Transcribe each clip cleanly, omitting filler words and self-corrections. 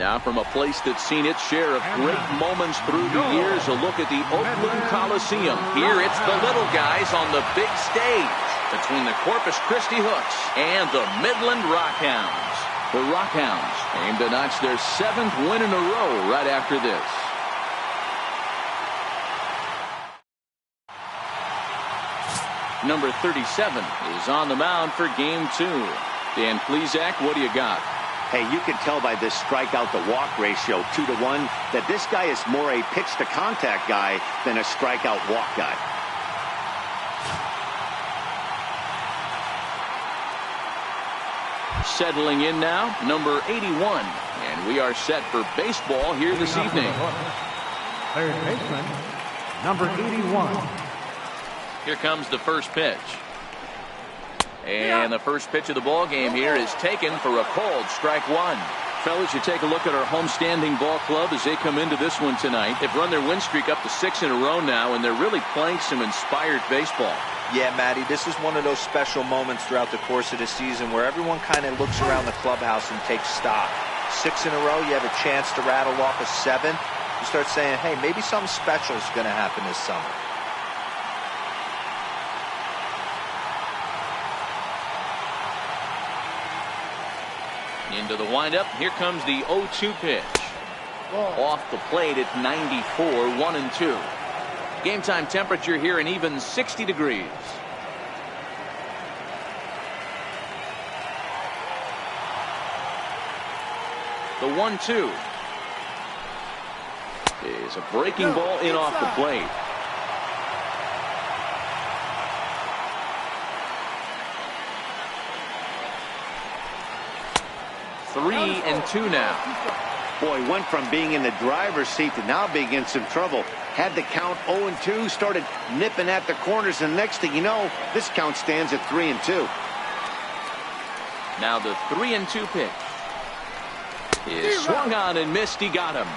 Now from a place that's seen its share of great moments through the years, a look at the Oakland Coliseum. Here it's the little guys on the big stage between the Corpus Christi Hooks and the Midland Rockhounds. The Rockhounds aim to notch their 7th win in a row right after this. Number 37 is on the mound for game 2. Dan Plesac, what do you got? Hey, you can tell by this strikeout to walk ratio 2-to-1 that this guy is more a pitch to contact guy than a strikeout walk guy. Settling in now, number 81, and we are set for baseball here this evening. Third baseman, number 81. Here comes the first pitch. And the first pitch of the ball game here is taken for a called strike 1. Fellas, you take a look at our homestanding ball club as they come into this one tonight. They've run their win streak up to 6 in a row now, and they're really playing some inspired baseball. Yeah, Matty, this is one of those special moments throughout the course of the season where everyone kind of looks around the clubhouse and takes stock. 6 in a row, you have a chance to rattle off a 7th. You start saying, hey, maybe something special is going to happen this summer. Into the windup. Here comes the 0-2 pitch. Off the plate at 94, 1-2. Game time temperature here an even 60 degrees. The 1-2 is a breaking ball in off the plate. Three and 2 now. Boy, went from being in the driver's seat to now being in some trouble. Had the count 0-2, started nipping at the corners, and next thing you know, this count stands at 3-2. Now the 3-2 pitch is swung on and missed. He got him.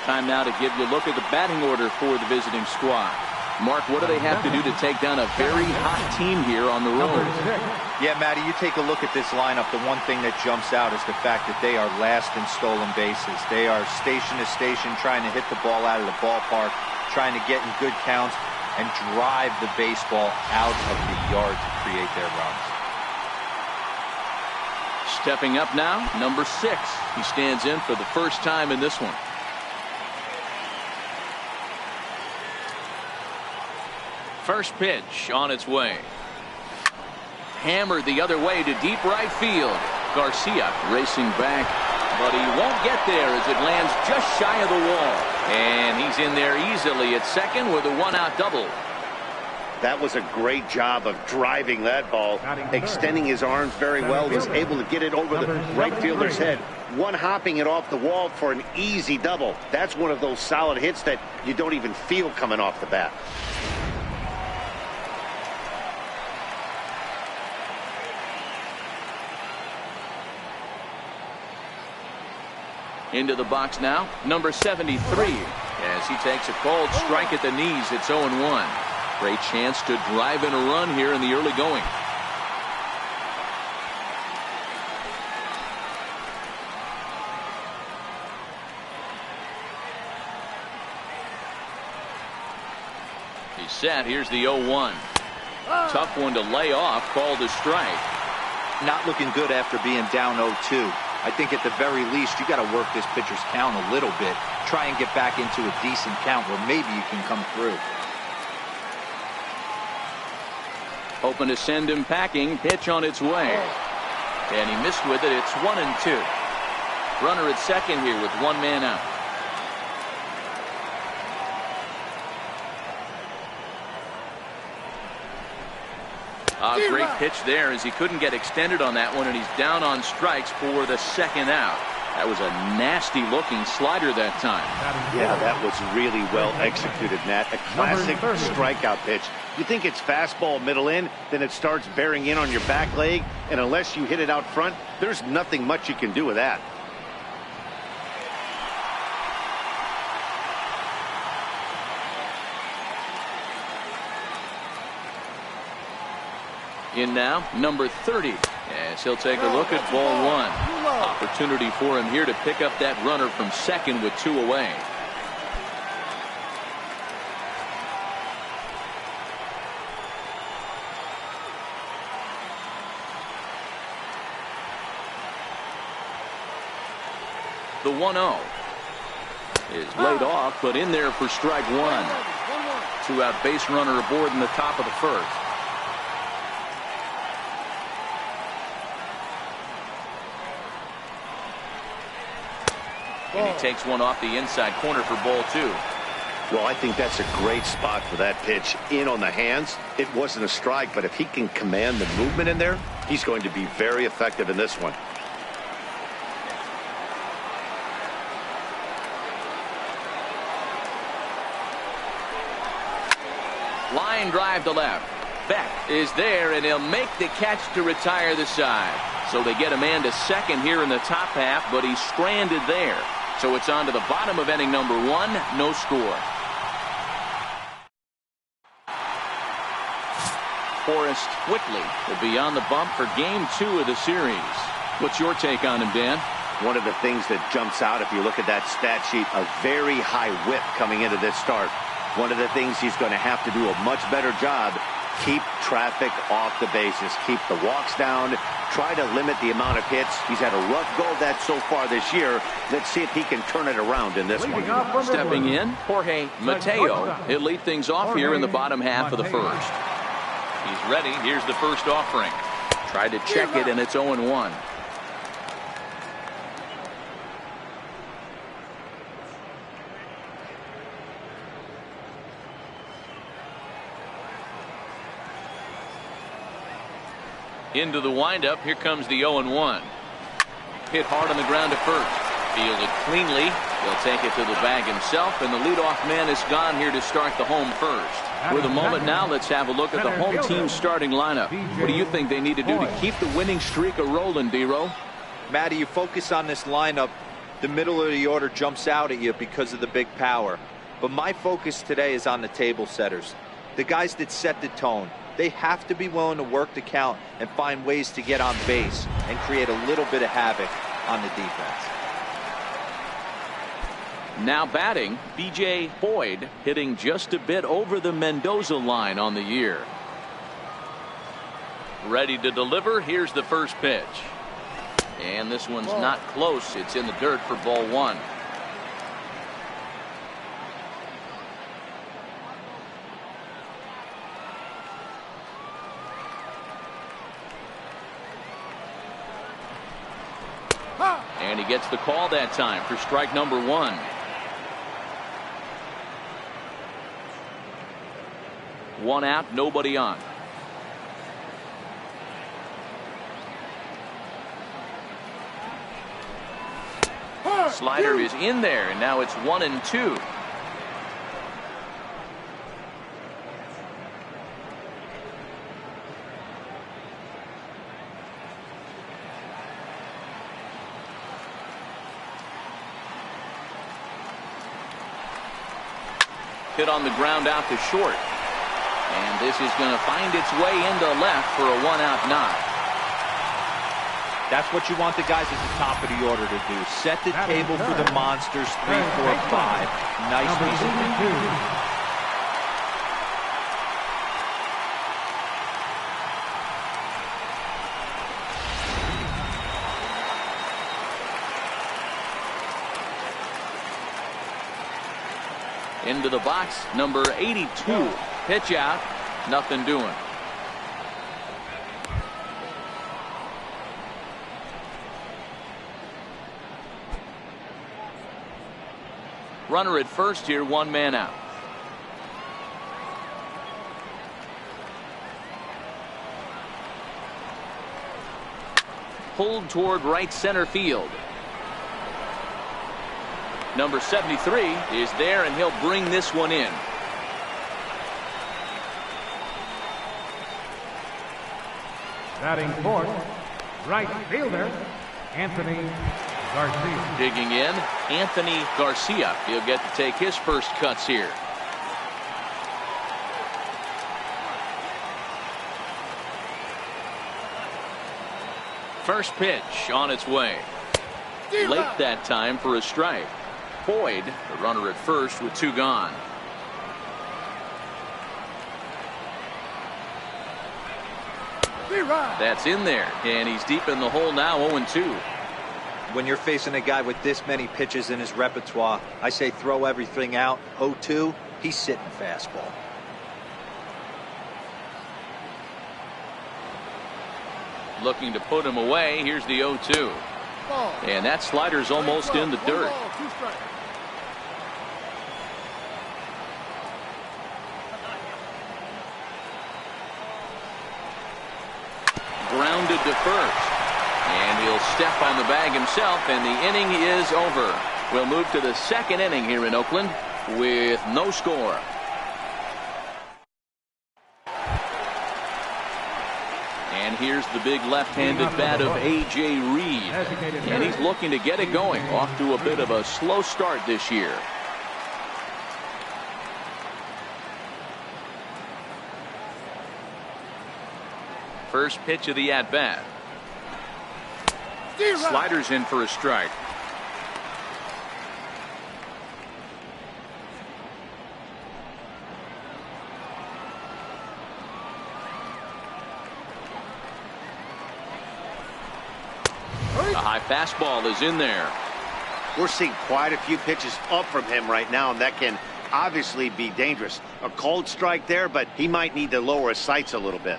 Time now to give you a look at the batting order for the visiting squad. Mark, what do they have to do to take down a very hot team here on the road? Yeah, Matty, you take a look at this lineup. The one thing that jumps out is the fact that they are last in stolen bases. They are station to station trying to hit the ball out of the ballpark, trying to get in good counts and drive the baseball out of the yard to create their runs. Stepping up now, number 6. He stands in for the first time in this one. First pitch on its way. Hammered the other way to deep right field. Garcia racing back, but he won't get there as it lands just shy of the wall. And he's in there easily at second with a 1-out double. That was a great job of driving that ball, extending his arms very well, was able to get it over the right fielder's head, one-hopping it off the wall for an easy double. That's one of those solid hits that you don't even feel coming off the bat. Into the box now, number 73, as he takes a called strike at the knees. It's 0-1. Great chance to drive in a run here in the early going. He's set. Here's the 0-1. Tough one to lay off, called a strike. Not looking good after being down 0-2. I think at the very least you got to work this pitcher's count a little bit. Try and get back into a decent count where maybe you can come through. Hoping to send him packing. Pitch on its way. And he missed with it. It's 1-2. Runner at second here with 1 man out. A great pitch there as he couldn't get extended on that one, and he's down on strikes for the 2nd out. That was a nasty looking slider that time. Yeah, that was really well executed, Nat. A classic strikeout pitch. You think it's fastball middle in, then it starts bearing in on your back leg, and unless you hit it out front, there's nothing much you can do with that. In now, number 30, as he'll take a look at ball 1. A Opportunity for him here to pick up that runner from second with 2 away. The 1-0 is laid off, but in there for strike one. 2-out base runner aboard in the top of the first. And he takes one off the inside corner for ball 2. Well, I think that's a great spot for that pitch. In on the hands. It wasn't a strike, but if he can command the movement in there, he's going to be very effective in this one. Line drive to left. Beck is there, and he'll make the catch to retire the side. So they get a man to second here in the top half, but he's stranded there. So it's on to the bottom of inning number 1. No score. Forrest Whitley will be on the bump for game 2 of the series. What's your take on him, Dan? One of the things that jumps out if you look at that stat sheet, a very high whip coming into this start. One of the things he's going to have to do a much better job, keep traffic off the bases, keep the walks down, try to limit the amount of hits. He's had a rough go of that so far this year. Let's see if he can turn it around in this one. Stepping in, Jorge Mateo. He'll lead things off here in the bottom half of the first. He's ready. Here's the first offering. Tried to check it, and it's 0-1. Into the windup. Here comes the 0-1. Hit hard on the ground to first. Fielded cleanly. He'll take it to the bag himself, and the leadoff man is gone here to start the home first. With a moment now, let's have a look at the home team starting lineup. What do you think they need to do to keep the winning streak a-rolling, D-Row? Matty, you focus on this lineup, the middle of the order jumps out at you because of the big power. But my focus today is on the table setters, the guys that set the tone. They have to be willing to work the count and find ways to get on base and create a little bit of havoc on the defense. Now batting, B.J. Boyd, hitting just a bit over the Mendoza line on the year. Ready to deliver. Here's the first pitch. And this one's not close. It's in the dirt for ball 1. And he gets the call that time for strike number 1. One out, nobody on. Slider is in there, and now it's 1-2. Hit on the ground out to short. And this is going to find its way into left for a 1-out knock. That's what you want the guys at the top of the order to do. Set the table for the monsters. 3, 4, 5. Nice piece of thinking. Into the box, number 82. Pitch out, nothing doing. Runner at first here, 1 man out. Pulled toward right center field. Number 73 is there, and he'll bring this one in. Batting fourth, right fielder, Anthony Garcia. Digging in, Anthony Garcia. He'll get to take his first cuts here. First pitch on its way. late that time for a strike. Boyd, the runner at first with 2 gone. That's in there, and he's deep in the hole now, 0-2. When you're facing a guy with this many pitches in his repertoire, I say throw everything out. 0-2, he's sitting fastball. Looking to put him away. Here's the 0-2. And that slider's almost in the dirt. Grounded to first. And he'll step on the bag himself, and the inning is over. We'll move to the second inning here in Oakland with no score. And here's the big left-handed bat of A.J. Reed. And he's looking to get it going. Off to a bit of a slow start this year. First pitch of the at-bat. Sliders in for a strike. A high fastball is in there. We're seeing quite a few pitches up from him right now, and that can obviously be dangerous. A cold strike there, but he might need to lower his sights a little bit.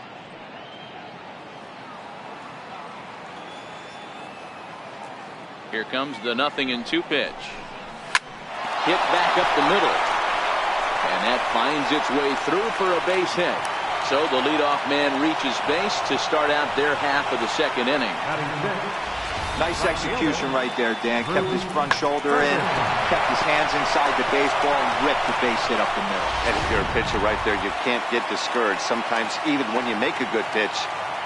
Here comes the 0-2 pitch. Hit back up the middle. And that finds its way through for a base hit. So the leadoff man reaches base to start out their half of the second inning. Nice execution right there, Dan. Kept his front shoulder in, kept his hands inside the baseball, and ripped the base hit up the middle. And if you're a pitcher right there, you can't get discouraged. Sometimes even when you make a good pitch,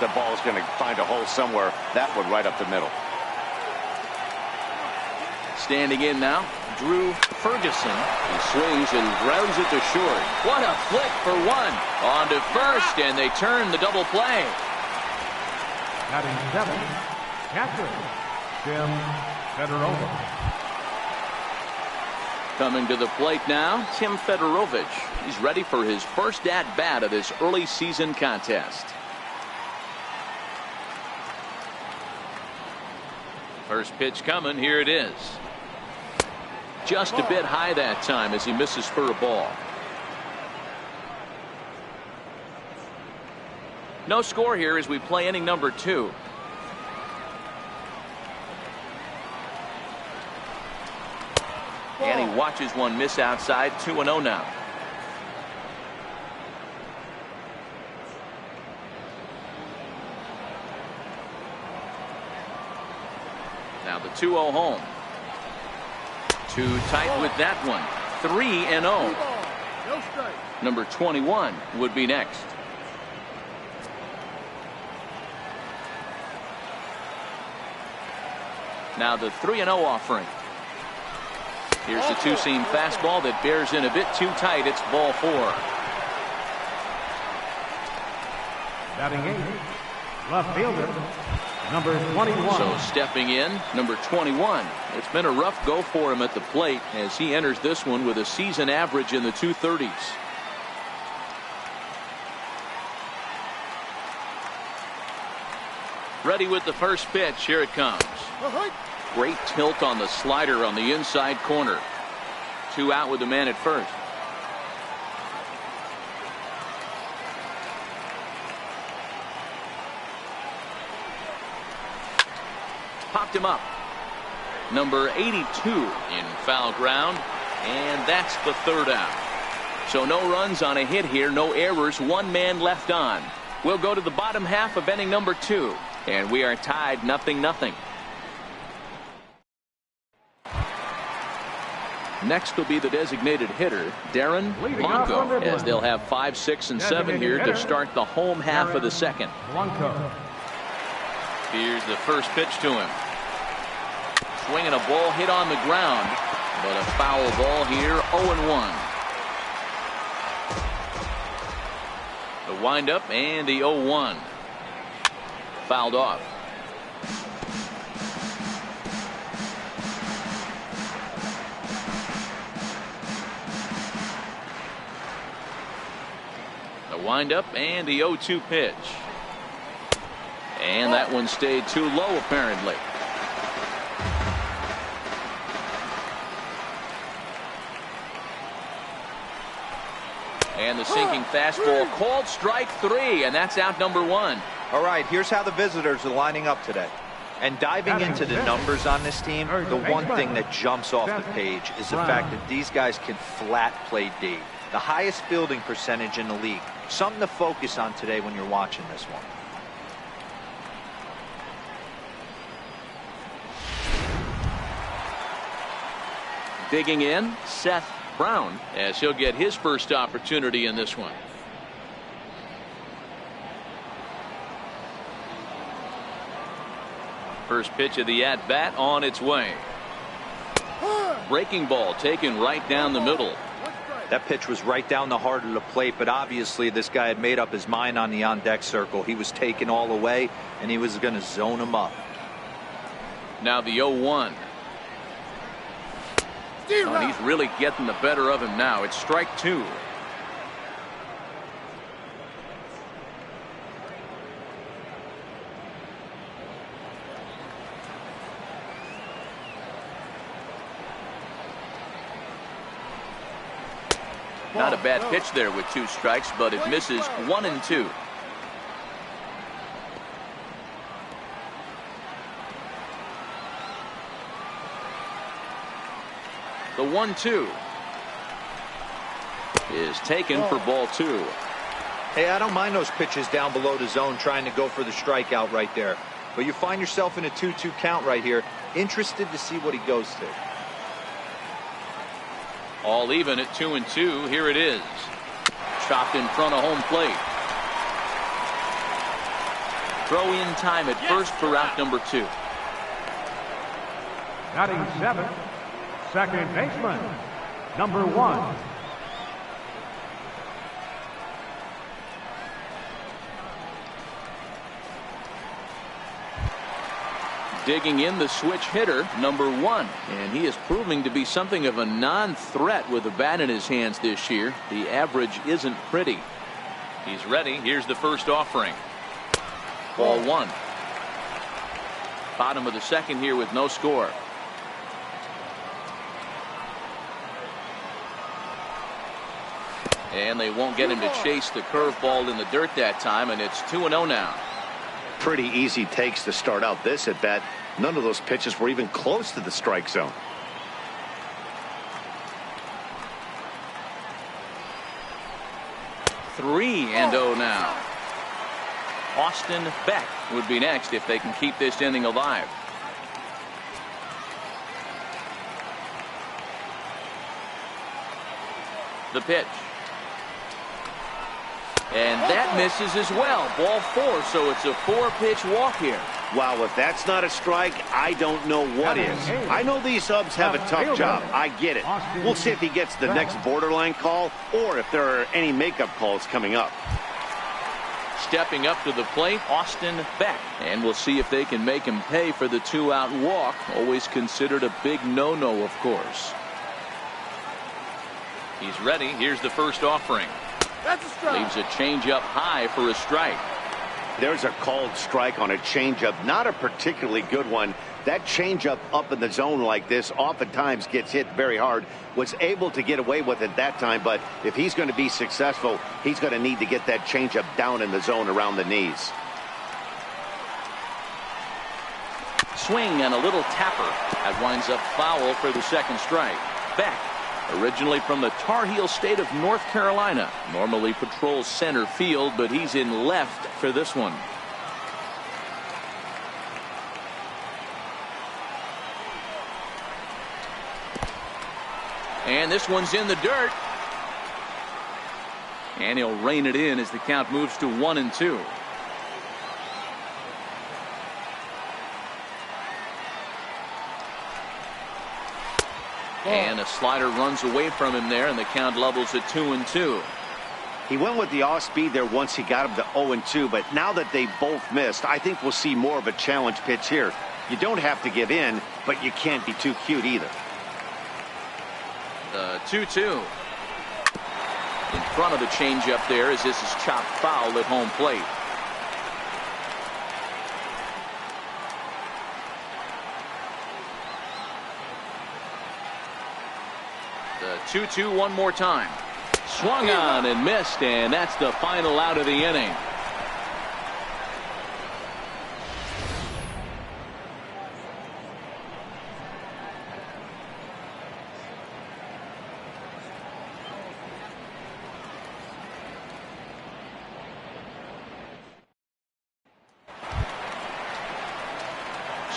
the ball's going to find a hole somewhere. That one right up the middle. Standing in now, Drew Ferguson. He swings and grounds it to short. What a flick for one. On to first, and they turn the double play. Batting 7, catcher, Tim Fedorovich. Coming to the plate now, Tim Fedorovich. He's ready for his first at-bat of this early season contest. First pitch coming, here it is. Just a bit high that time as he misses for a ball. No score here as we play inning number 2. And he watches one miss outside. 2-0 now. Now the 2-0 home. Too tight with that one. 3-0. Number 21 would be next. Now the 3-0 offering. Here's the two-seam fastball that bears in a bit too tight. It's ball 4. Batting 8, left fielder, number 21. So stepping in, number 21. It's been a rough go for him at the plate as he enters this one with a season average in the 230s. Ready with the first pitch. Here it comes. Great tilt on the slider on the inside corner. 2 out with the man at first. Popped him up. Number 82 in foul ground, and that's the 3rd out. So no runs on a hit here, no errors, 1 man left on. We'll go to the bottom half of inning number 2, and we are tied 0-0. Next will be the designated hitter, Darren Blanco, as they'll have 5, 6, and 7 here to start the home half of the second. Blanco. Here's the first pitch to him. Swinging a ball hit on the ground, but a foul ball here, 0-1. The windup and the 0-1. Fouled off. The windup and the 0-2 pitch. And that one stayed too low, apparently. And the sinking fastball called strike 3, and that's out number 1. All right, here's how the visitors are lining up today. And diving into the numbers on this team, the one thing that jumps off the page is the fact that these guys can flat play D. The highest fielding percentage in the league. Something to focus on today when you're watching this one. Digging in, Seth Brown, as he'll get his first opportunity in this one. First pitch of the at-bat on its way. Breaking ball taken right down the middle. That pitch was right down the heart of the plate, but obviously this guy had made up his mind on the on-deck circle. He was taken all the way, and he was going to zone him up. Now the 0-1. Oh, he's really getting the better of him now. It's strike 2. Not a bad pitch there with 2 strikes, but it misses 1 and 2. The 1-2 is taken for ball 2. Hey, I don't mind those pitches down below the zone trying to go for the strikeout right there. But you find yourself in a 2-2 count right here. Interested to see what he goes to. All even at 2-2. Here it is. Chopped in front of home plate. Throw in time at first for out number 2. Batting 7, second baseman, number 1. Digging in, the switch hitter, number 1. And he is proving to be something of a non-threat with a bat in his hands this year. The average isn't pretty. He's ready. Here's the first offering. Ball 1. Bottom of the second here with no score. And they won't get him to chase the curveball in the dirt that time, and it's 2-0 now. Pretty easy takes to start out this at bat. None of those pitches were even close to the strike zone. Three and 0 now. Austin Beck would be next if they can keep this inning alive. The pitch. And that misses as well. Ball 4, so it's a 4-pitch walk here. Wow, if that's not a strike, I don't know what is. I know these subs have a tough job. I get it. We'll see if he gets the next borderline call or if there are any makeup calls coming up. Stepping up to the plate, Austin Beck. And we'll see if they can make him pay for the 2-out walk. Always considered a big no-no, of course. He's ready. Here's the first offering. That's a strike. Leaves a changeup high for a strike. There's a called strike on a changeup. Not a particularly good one. That changeup up in the zone like this oftentimes gets hit very hard. Was able to get away with it that time, but if he's going to be successful, he's going to need to get that changeup down in the zone around the knees. Swing and a little tapper. That winds up foul for the second strike. Beck, originally from the Tar Heel state of North Carolina, normally patrols center field, but he's in left for this one. And this one's in the dirt. And he'll rein it in as the count moves to 1-2. And a slider runs away from him there, and the count levels at 2-2. He went with the off speed there once he got him to 0-2, but now that they both missed, I think we'll see more of a challenge pitch here. You don't have to give in, but you can't be too cute either. 2-2. In front of the changeup there as this is chopped foul at home plate. The 2-2 one more time. Swung on and missed, and that's the final out of the inning.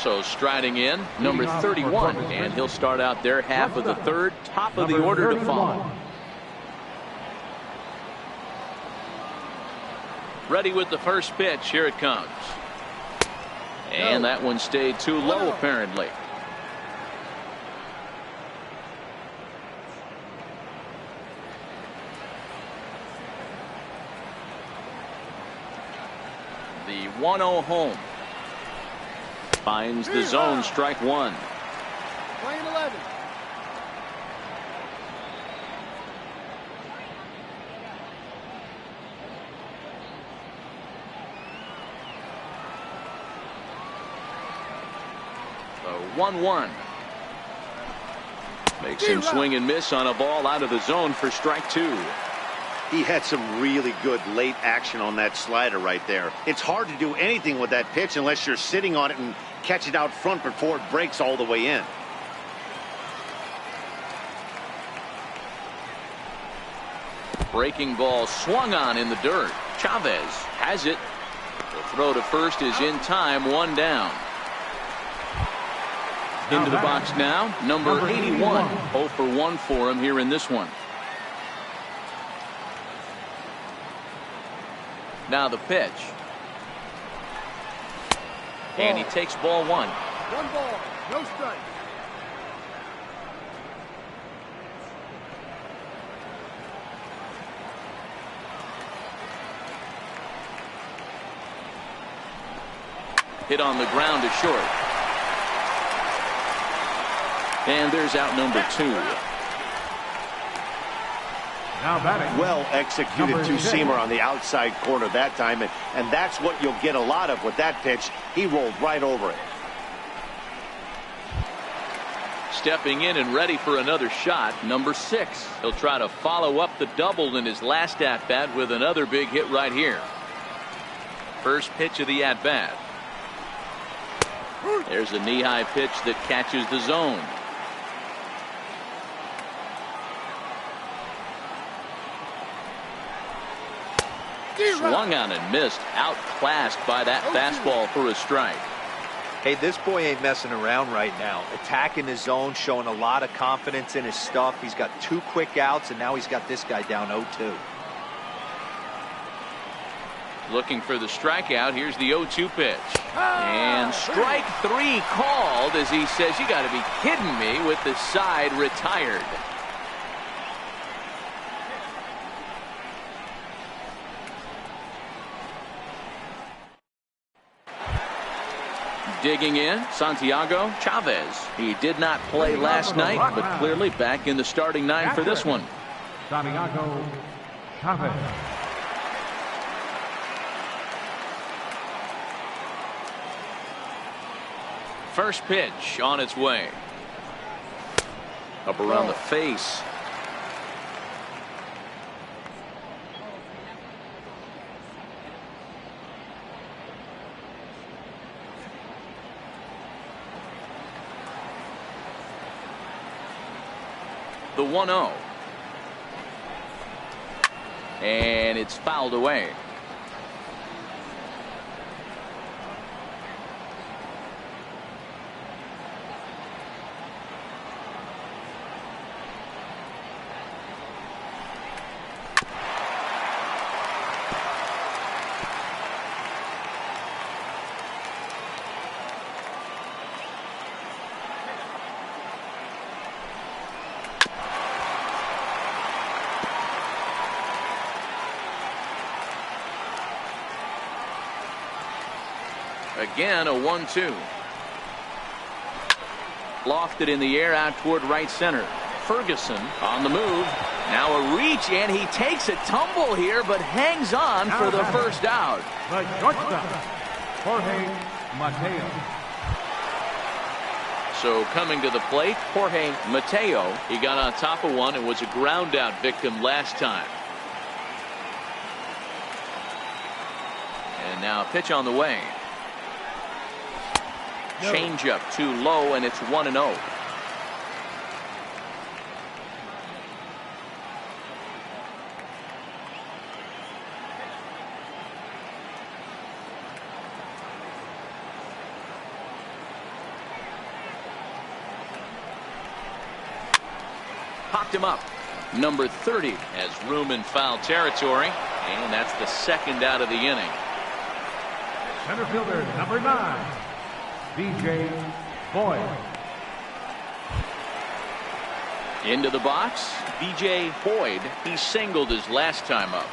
So striding in, number 31, and he'll start out there half of the third, top of the order to follow. Ready with the first pitch. Here it comes. And that one stayed too low, apparently. The 1-0 home. Finds the zone, strike one. Playing 11. The 1-1. Makes him swing and miss on a ball out of the zone for strike two. He had some really good late action on that slider right there. It's hard to do anything with that pitch unless you're sitting on it and catch it out front before it breaks all the way in. Breaking ball swung on in the dirt. Chavez has it. The throw to first is in time, one down. Into the box now, number 81. 0 for 1 for him here in this one. Now the pitch. And he takes ball one. One ball, no strike. Hit on the ground to short. And there's out number 2. Now batting. Well executed two-seamer on the outside corner that time, and that's what you'll get a lot of with that pitch. He rolled right over it. Stepping in and ready for another shot, number 6. He'll try to follow up the double in his last at-bat with another big hit right here. First pitch of the at-bat. There's a knee-high pitch that catches the zone. Swung on and missed. Outclassed by that fastball for a strike. Hey, this boy ain't messing around right now. Attacking his zone, showing a lot of confidence in his stuff. He's got 2 quick outs, and now he's got this guy down 0-2. Looking for the strikeout. Here's the 0-2 pitch. And strike 3 called as he says, "You got to be kidding me," with the side retired. Digging in, Santiago Chavez. He did not play last night, but clearly back in the starting 9 for this one. Santiago Chavez. First pitch on its way. Up around the face. The 1-0. And it's fouled away. Again, a 1-2. Lofted in the air out toward right center. Ferguson on the move. Now a reach, and he takes a tumble here, but hangs on for the first out. The shortstop, Jorge Mateo. So coming to the plate, Jorge Mateo. He got on top of one and was a ground out victim last time. And now a pitch on the way. Changeup too low, and it's 1-0. Popped him up. Number 30 has room in foul territory, and that's the second out of the inning. Center fielder, number 9, B.J. Boyd. Into the box, B.J. Boyd. He singled his last time up.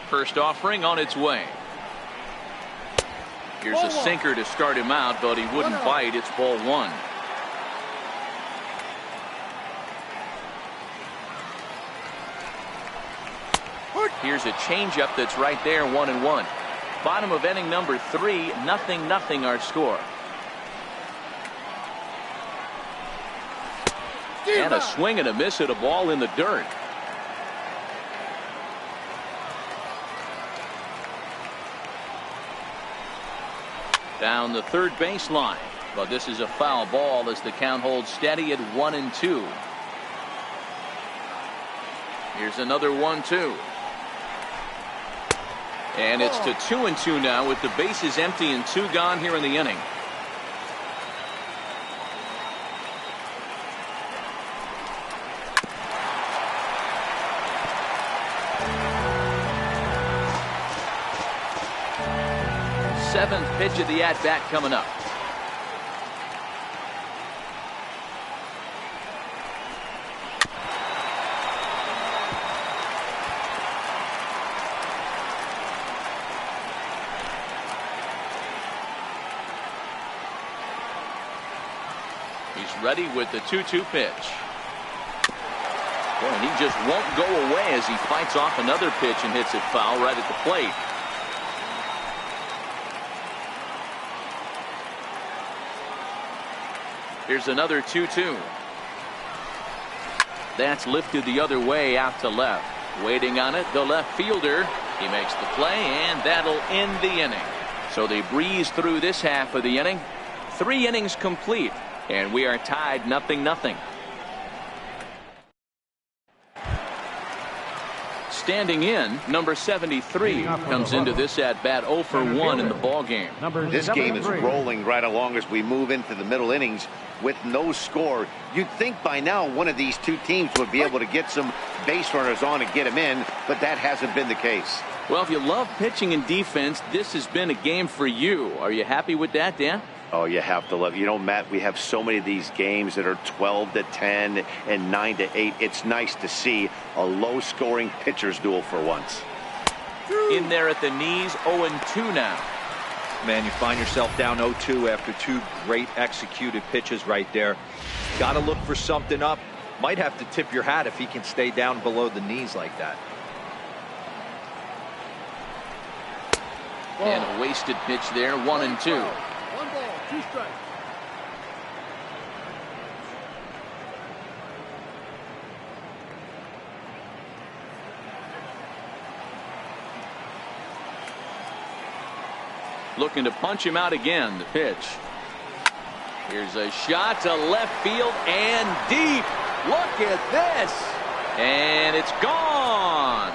First offering on its way. Here's a sinker to start him out, but he wouldn't bite. It's ball 1. Here's a changeup that's right there, 1-1. Bottom of inning number 3, 0-0 our score. And a swing and a miss at a ball in the dirt. Down the third baseline, but this is a foul ball as the count holds steady at 1-2. Here's another 1-2. And it's to 2-2 now with the bases empty and 2 gone here in the inning. Seventh pitch of the at-bat coming up. He's ready with the 2-2 pitch. Boy, and he just won't go away as he fights off another pitch and hits it foul right at the plate. Here's another 2-2. That's lifted the other way out to left. Waiting on it, the left fielder. He makes the play, and that'll end the inning. So they breeze through this half of the inning. 3 innings complete, and we are tied 0-0. Standing in, number 73 comes into this at bat 0 for 1 in the ball game. This game is rolling right along as we move into the middle innings with no score. You'd think by now one of these two teams would be able to get some base runners on and get them in, but that hasn't been the case. Well, if you love pitching and defense, this has been a game for you. Are you happy with that, Dan? Oh, you have to love. You know, Matt, we have so many of these games that are 12-10 and 9-8. It's nice to see a low-scoring pitcher's duel for once. In there at the knees, 0-2 now. Man, you find yourself down 0-2 after 2 great executed pitches right there. Got to look for something up. Might have to tip your hat if he can stay down below the knees like that. And a wasted pitch there, 1-2. 1 ball, 2 strikes. Looking to punch him out again. The pitch. Here's a shot to left field and deep. Look at this. And it's gone.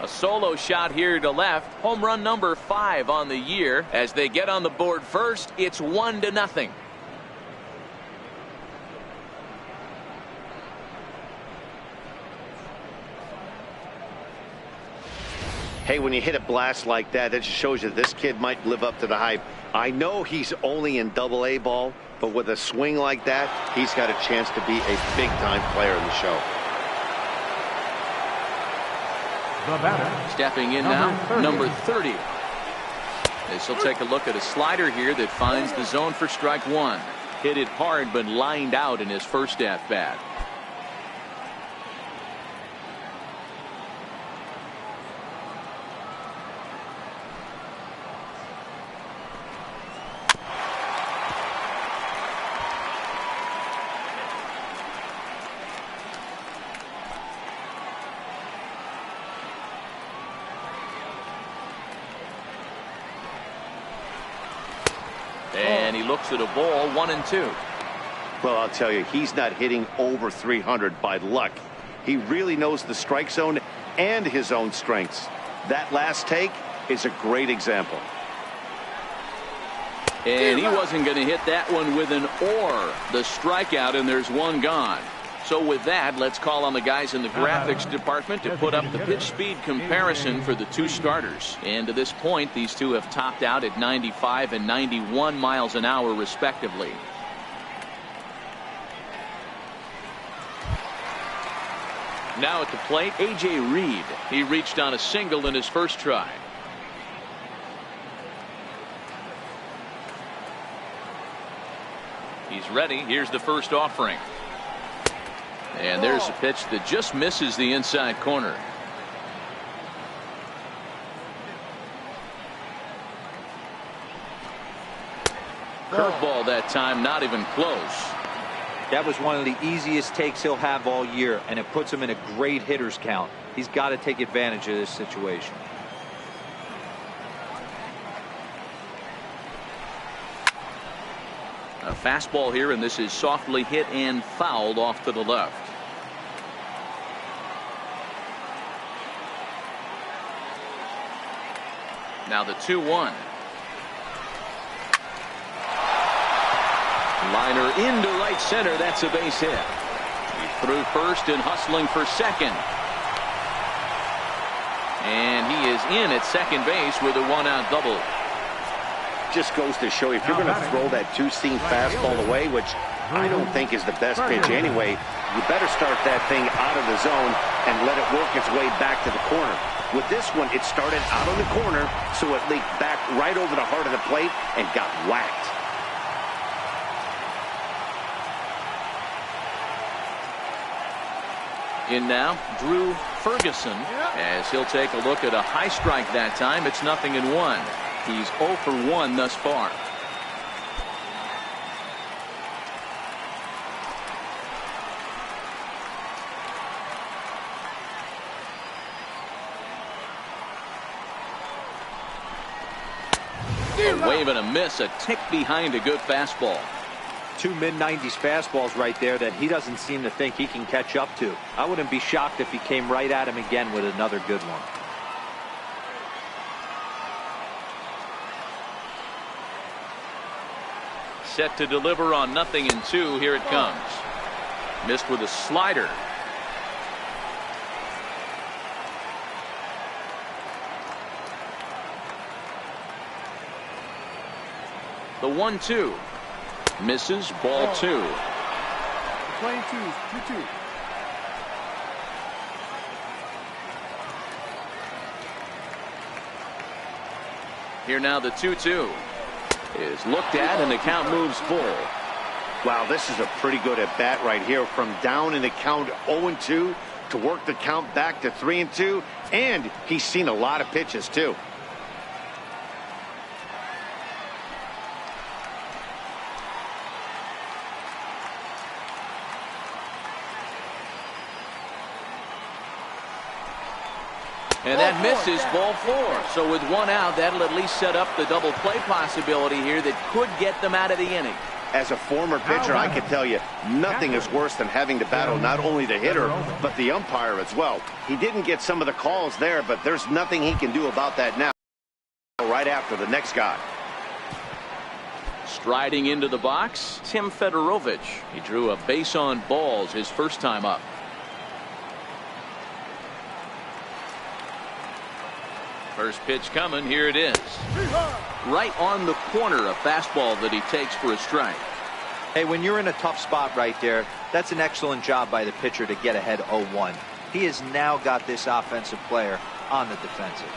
A solo shot here to left. Home run number 5 on the year. As they get on the board first, it's 1-0. Hey, when you hit a blast like that, that just shows you this kid might live up to the hype. I know he's only in Double-A ball, but with a swing like that, he's got a chance to be a big-time player in the show. The batter. Stepping in Number now, 30. number 30. As he'll take a look at a slider here that finds the zone for strike one. Hit it hard, but lined out in his first at-bat. And he looks at a ball, 1-2. Well, I'll tell you, he's not hitting over 300 by luck. He really knows the strike zone and his own strengths. That last take is a great example. And he wasn't going to hit that one with an or. The strikeout, and there's one gone. So with that, let's call on the guys in the graphics department to put up the pitch speed comparison for the two starters. And to this point, these two have topped out at 95 and 91 miles an hour respectively. Now at the plate, A.J. Reed. He reached on a single in his first try. He's ready. Here's the first offering. And there's a pitch that just misses the inside corner. Curveball that time, not even close. That was one of the easiest takes he'll have all year, and it puts him in a great hitter's count. He's got to take advantage of this situation. A fastball here, and this is softly hit and fouled off to the left. Now the 2-1. Liner into right center. That's a base hit. He threw first and hustling for second. And he is in at second base with a one-out double. Just goes to show you, if you're going to throw that two-seam fastball away, which I don't think is the best pitch anyway, you better start that thing out of the zone and let it work its way back to the corner. With this one, it started out on the corner, so it leaked back right over the heart of the plate and got whacked. In now, Drew Ferguson, as he'll take a look at a high strike that time. It's 0-1. He's 0 for 1 thus far. A wave and a miss, a tick behind a good fastball. Two mid-90s fastballs right there that he doesn't seem to think he can catch up to. I wouldn't be shocked if he came right at him again with another good one. Set to deliver on 0-2. Here it comes. Missed with a slider. The 1-2. Misses, ball 2. Playing twos, 2-2. Here now the 2-2 is looked at, and the count moves full. Wow, this is a pretty good at bat right here. From down in the count 0-2 to work the count back to 3-2, and he's seen a lot of pitches too. And that misses, ball 4. So with one out, that'll at least set up the double play possibility here that could get them out of the inning. As a former pitcher, I can tell you, nothing is worse than having to battle not only the hitter, but the umpire as well. He didn't get some of the calls there, but there's nothing he can do about that now. Right after the next guy. Striding into the box, Tim Fedorovich. He drew a base on balls his first time up. First pitch coming. Here it is. Right on the corner, a fastball that he takes for a strike. Hey, when you're in a tough spot right there, that's an excellent job by the pitcher to get ahead 0-1. He has now got this offensive player on the defensive.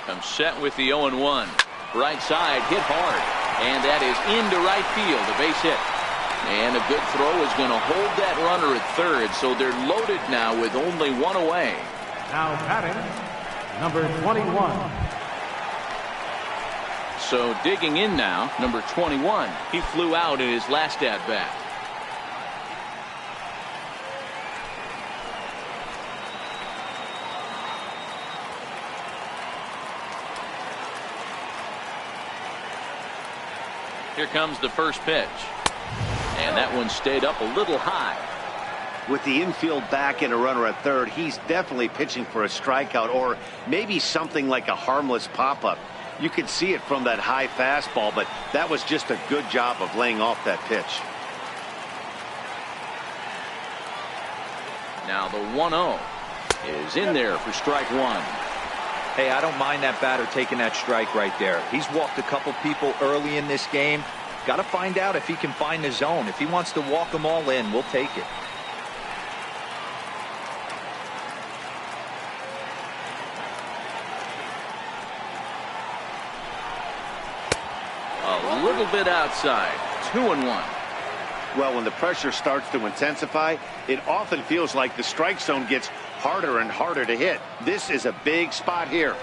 Comes set with the 0-1. Right side hit hard. And that is into right field. A base hit. And a good throw is going to hold that runner at third. So they're loaded now with only one away. Now batting, number 21. So digging in now, number 21. He flew out in his last at bat. Here comes the first pitch. And that one stayed up a little high. With the infield back and a runner at third, he's definitely pitching for a strikeout or maybe something like a harmless pop-up. You could see it from that high fastball, but that was just a good job of laying off that pitch. Now the 1-0 is in there for strike one. Hey, I don't mind that batter taking that strike right there. He's walked a couple people early in this game. Got to find out if he can find the zone. If he wants to walk them all in, we'll take it. A little bit outside. 2-1. Well, when the pressure starts to intensify, it often feels like the strike zone gets harder and harder to hit. This is a big spot here.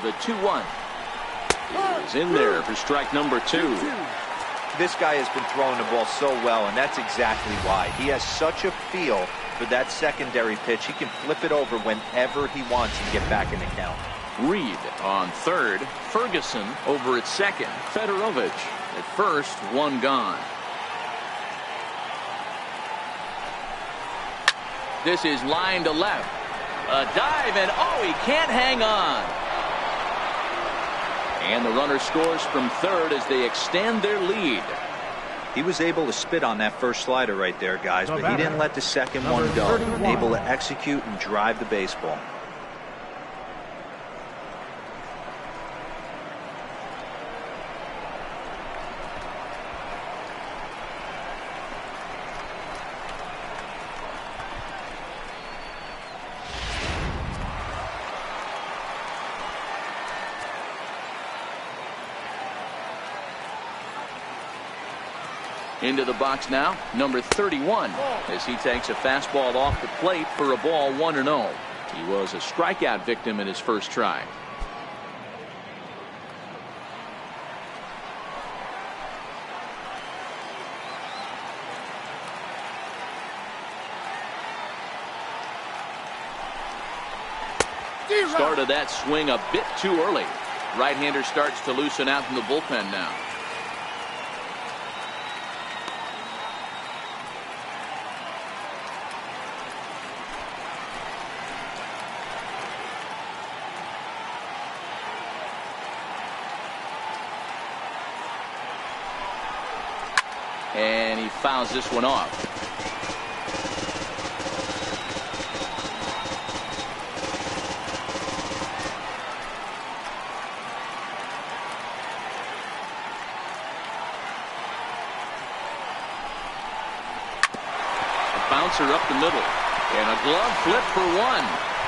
The 2-1 is in there for strike number 2. This guy has been throwing the ball so well, and that's exactly why. He has such a feel for that secondary pitch. He can flip it over whenever he wants and get back in the count. Reed on third. Ferguson over at second. Fedorovich at first. One gone. This is line to left. A dive, and oh, he can't hang on. And the runner scores from third as they extend their lead. He was able to spit on that first slider right there, guys, but he didn't let the second one go. Able to execute and drive the baseball. Into the box now, number 31, as he takes a fastball off the plate for a ball 1-0. He was a strikeout victim in his first try. Started that swing a bit too early. Right-hander starts to loosen out from the bullpen now. And he fouls this one off. A bouncer up the middle. And a glove flip for one.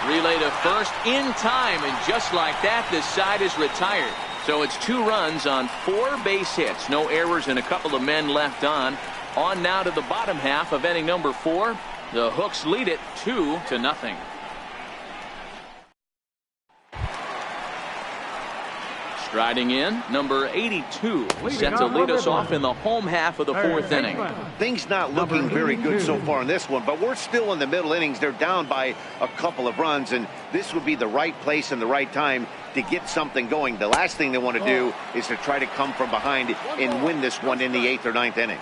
Relay to first in time. And just like that, this side is retired. So it's 2 runs on 4 base hits. No errors and a couple of men left on. On now to the bottom half of inning number 4. The Hooks lead it 2-0. Striding in, number 82, set to lead us off in the home half of the 4th inning. Things not looking very good so far in this one, but we're still in the middle innings. They're down by a couple of runs, and this would be the right place and the right time to get something going. The last thing they want to do is to try to come from behind and win this one in the 8th or 9th inning.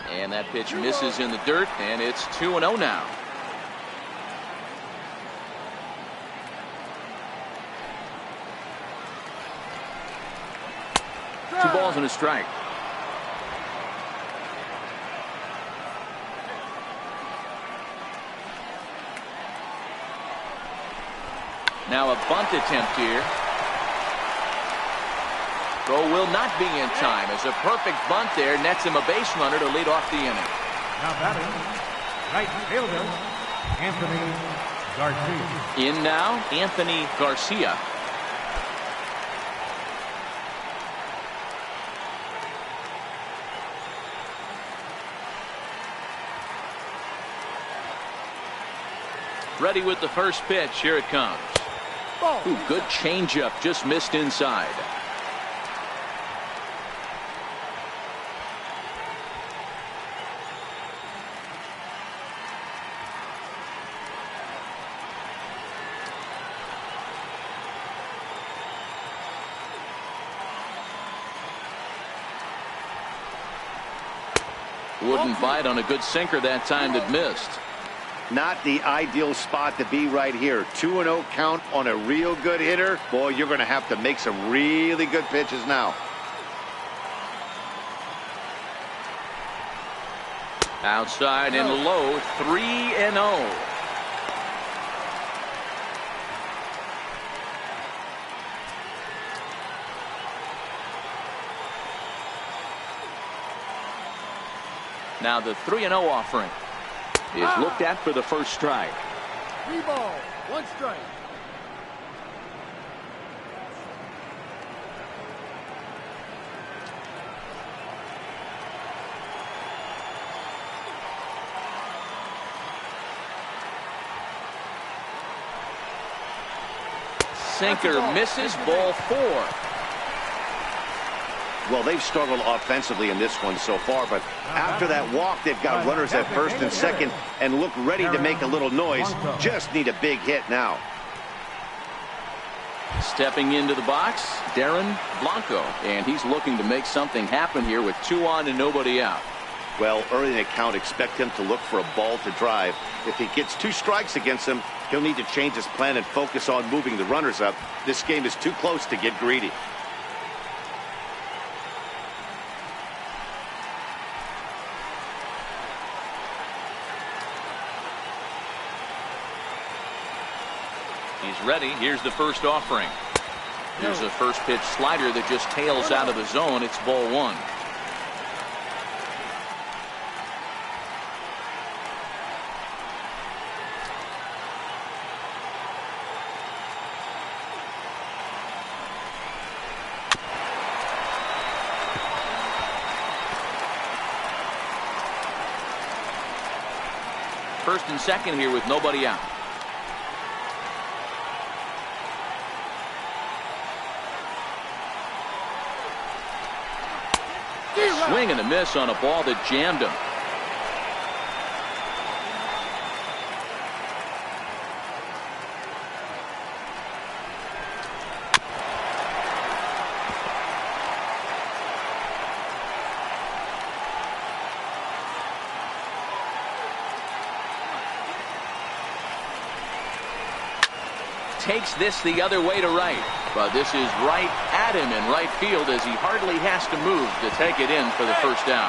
And that pitch misses in the dirt, and it's 2-0 now. 2 balls and a strike. Now a bunt attempt here. Throw will not be in time as a perfect bunt there nets him a base runner to lead off the inning. Now batting, right fielder, Anthony Garcia. In now, Anthony Garcia. Ready with the first pitch. Here it comes. Ooh, good changeup, just missed inside. Wouldn't bite on a good sinker that time that missed. Not the ideal spot to be right here. 2-0 count on a real good hitter. Boy, you're going to have to make some really good pitches now. Outside and low, 3-0. Now the 3-0 offering is looked at for the first strike. 3 balls, 1 strike. Sinker misses, ball 4. Well, they've struggled offensively in this one so far, but after that walk, they've got runners at first and second and look ready to make a little noise. Just need a big hit now. Stepping into the box, Darren Blanco, and he's looking to make something happen here with 2 on and nobody out. Well, early in the count, expect him to look for a ball to drive. If he gets 2 strikes against him, he'll need to change his plan and focus on moving the runners up. This game is too close to get greedy. He's ready. Here's the first offering. Here's a first pitch slider that just tails out of the zone. It's ball 1. First and second here with nobody out. Swing and a miss on a ball that jammed him. Takes this the other way to right, but this is right at him in right field as he hardly has to move to take it in for the first down.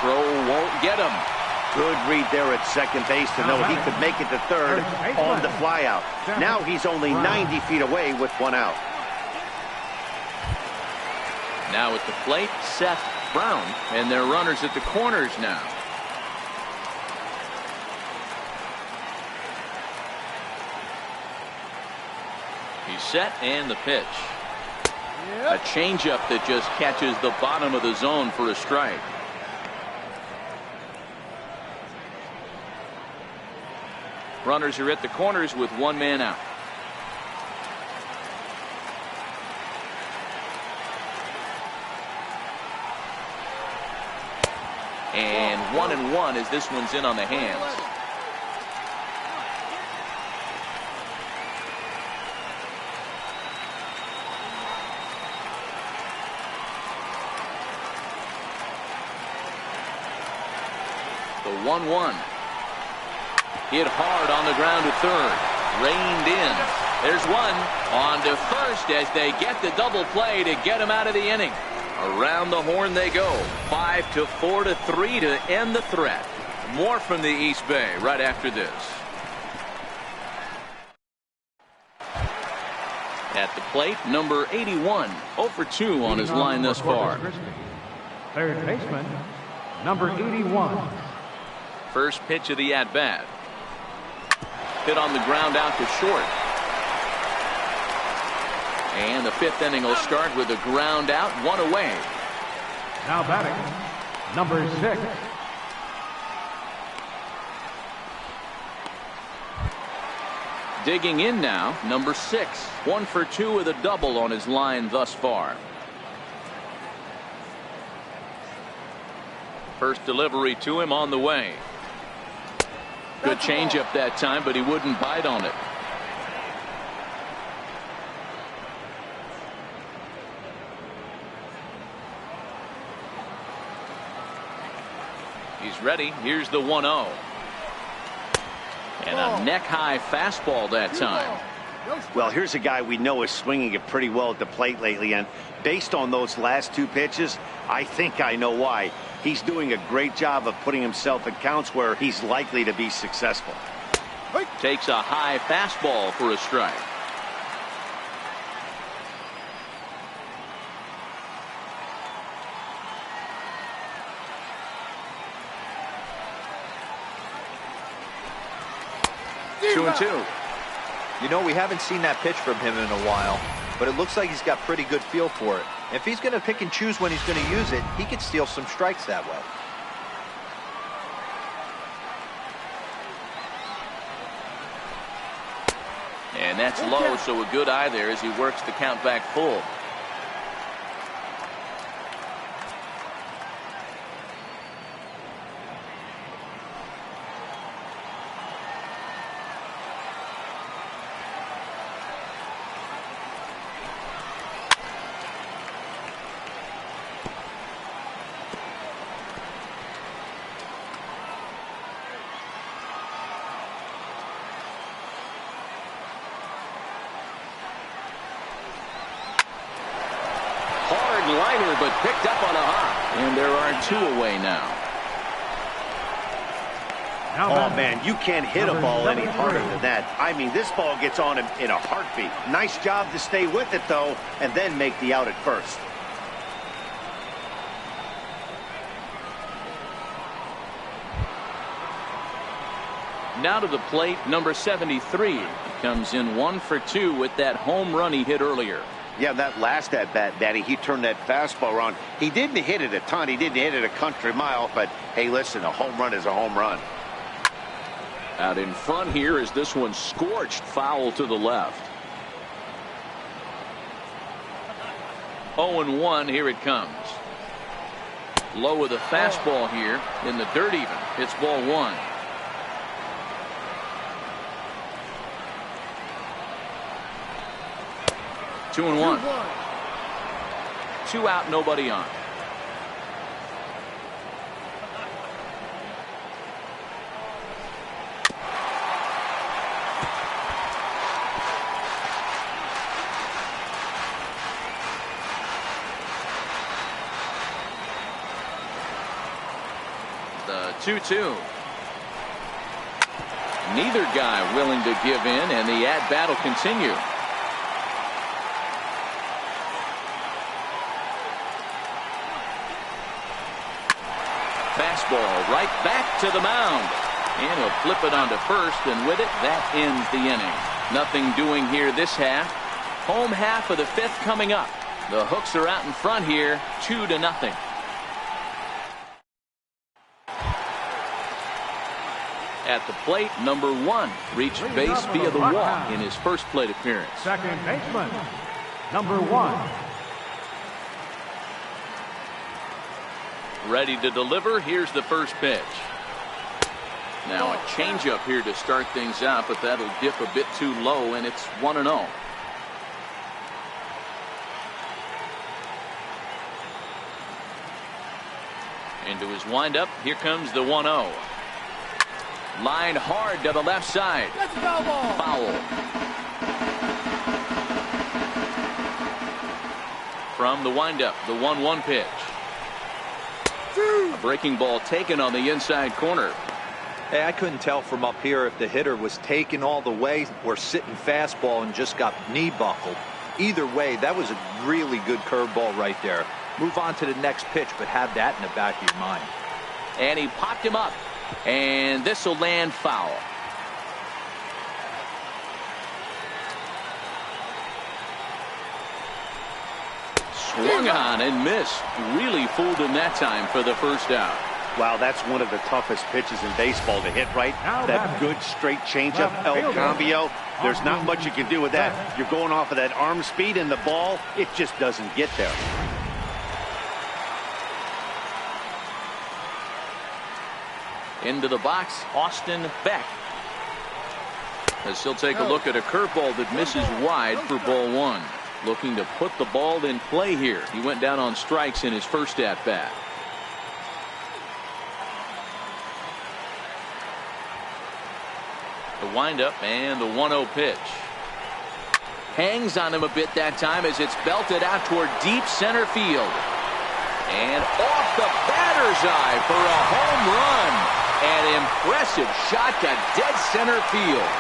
Throw won't get him. Good read there at second base to know he could make it to third on the flyout. Now he's only 90 feet away with 1 out. Now at the plate, Seth Brown, and their runners at the corners now. He's set and the pitch. A changeup that just catches the bottom of the zone for a strike. Runners are at the corners with 1 man out. And 1-1 as this one's in on the hands. The 1-1. Hit hard on the ground to third. Reined in. There's one. On to first as they get the double play to get him out of the inning. Around the horn they go. 5-4-3 to end the threat. More from the East Bay right after this. At the plate, number 81, 0 for 2 on his line thus far. Third baseman, number 81. First pitch of the at-bat. Hit on the ground out to short. And the 5th inning will start with a ground out, 1 away. Now batting, number 6. Digging in now, number 6. 1 for 2 with a double on his line thus far. First delivery to him on the way. Good changeup that time, but he wouldn't bite on it. He's ready. Here's the 1-0. And a neck-high fastball that time. Well, here's a guy we know is swinging it pretty well at the plate lately, and based on those last 2 pitches, I think I know why. He's doing a great job of putting himself in counts where he's likely to be successful. Takes a high fastball for a strike. Two and 2. You know, we haven't seen that pitch from him in a while, but it looks like he's got pretty good feel for it. If he's going to pick and choose when he's going to use it, he could steal some strikes that way. And that's low, so a good eye there as he works the count back full. Liner, but picked up on a hop. And there are 2 away now. Oh, man, you can't hit a ball any harder than that. I mean, this ball gets on him in a heartbeat. Nice job to stay with it, though, and then make the out at first. Now to the plate, number 73. He comes in 1 for 2 with that home run he hit earlier. Yeah, that last at-bat, Daddy, he turned that fastball around. He didn't hit it a ton. He didn't hit it a country mile. But, hey, listen, a home run is a home run. Out in front here is this one scorched foul to the left. 0-1, here it comes. Low with a fastball here in the dirt even. It's ball 1. Two and 1. 2 out, nobody on. The 2-2. Neither guy willing to give in, and the at-bat will continue. Fastball right back to the mound. And he'll flip it onto first, and with it, that ends the inning. Nothing doing here this half. Home half of the 5th coming up. The Hooks are out in front here, 2-0. At the plate, number 1 reached base via the walk in his first plate appearance. Second baseman, number 1. Ready to deliver. Here's the first pitch. Now a changeup here to start things out, but that'll dip a bit too low, and it's 1-0. Into his windup. Here comes the 1-0. Line hard to the left side. Foul. From the windup, the 1-1 pitch. A breaking ball taken on the inside corner. Hey, I couldn't tell from up here if the hitter was taking all the way or sitting fastball and just got knee buckled. Either way, that was a really good curveball right there. Move on to the next pitch, but have that in the back of your mind. And he popped him up. And this will land foul. Swung on and missed. Really fooled him that time for the first out. Wow, that's one of the toughest pitches in baseball to hit, right? That good straight changeup, El Cambio. There's not much you can do with that. You're going off of that arm speed, and the ball, it just doesn't get there. Into the box, Austin Beck. As he'll take a look at a curveball that misses wide for ball one. Looking to put the ball in play here. He went down on strikes in his first at bat. The windup and the 1-0 pitch. Hangs on him a bit that time as it's belted out toward deep center field. And off the batter's eye for a home run. An impressive shot to dead center field.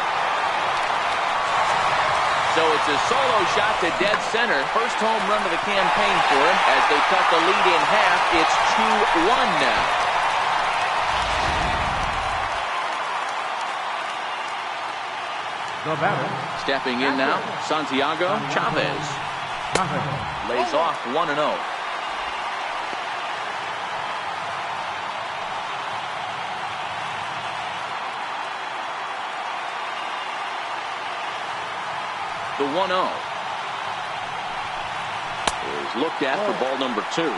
So it's a solo shot to dead center. First home run of the campaign for him as they cut the lead in half. It's 2-1 now. The batter. Stepping in now, Santiago Chavez. Lays off 1-0. The 1-0 is looked at for ball number 2.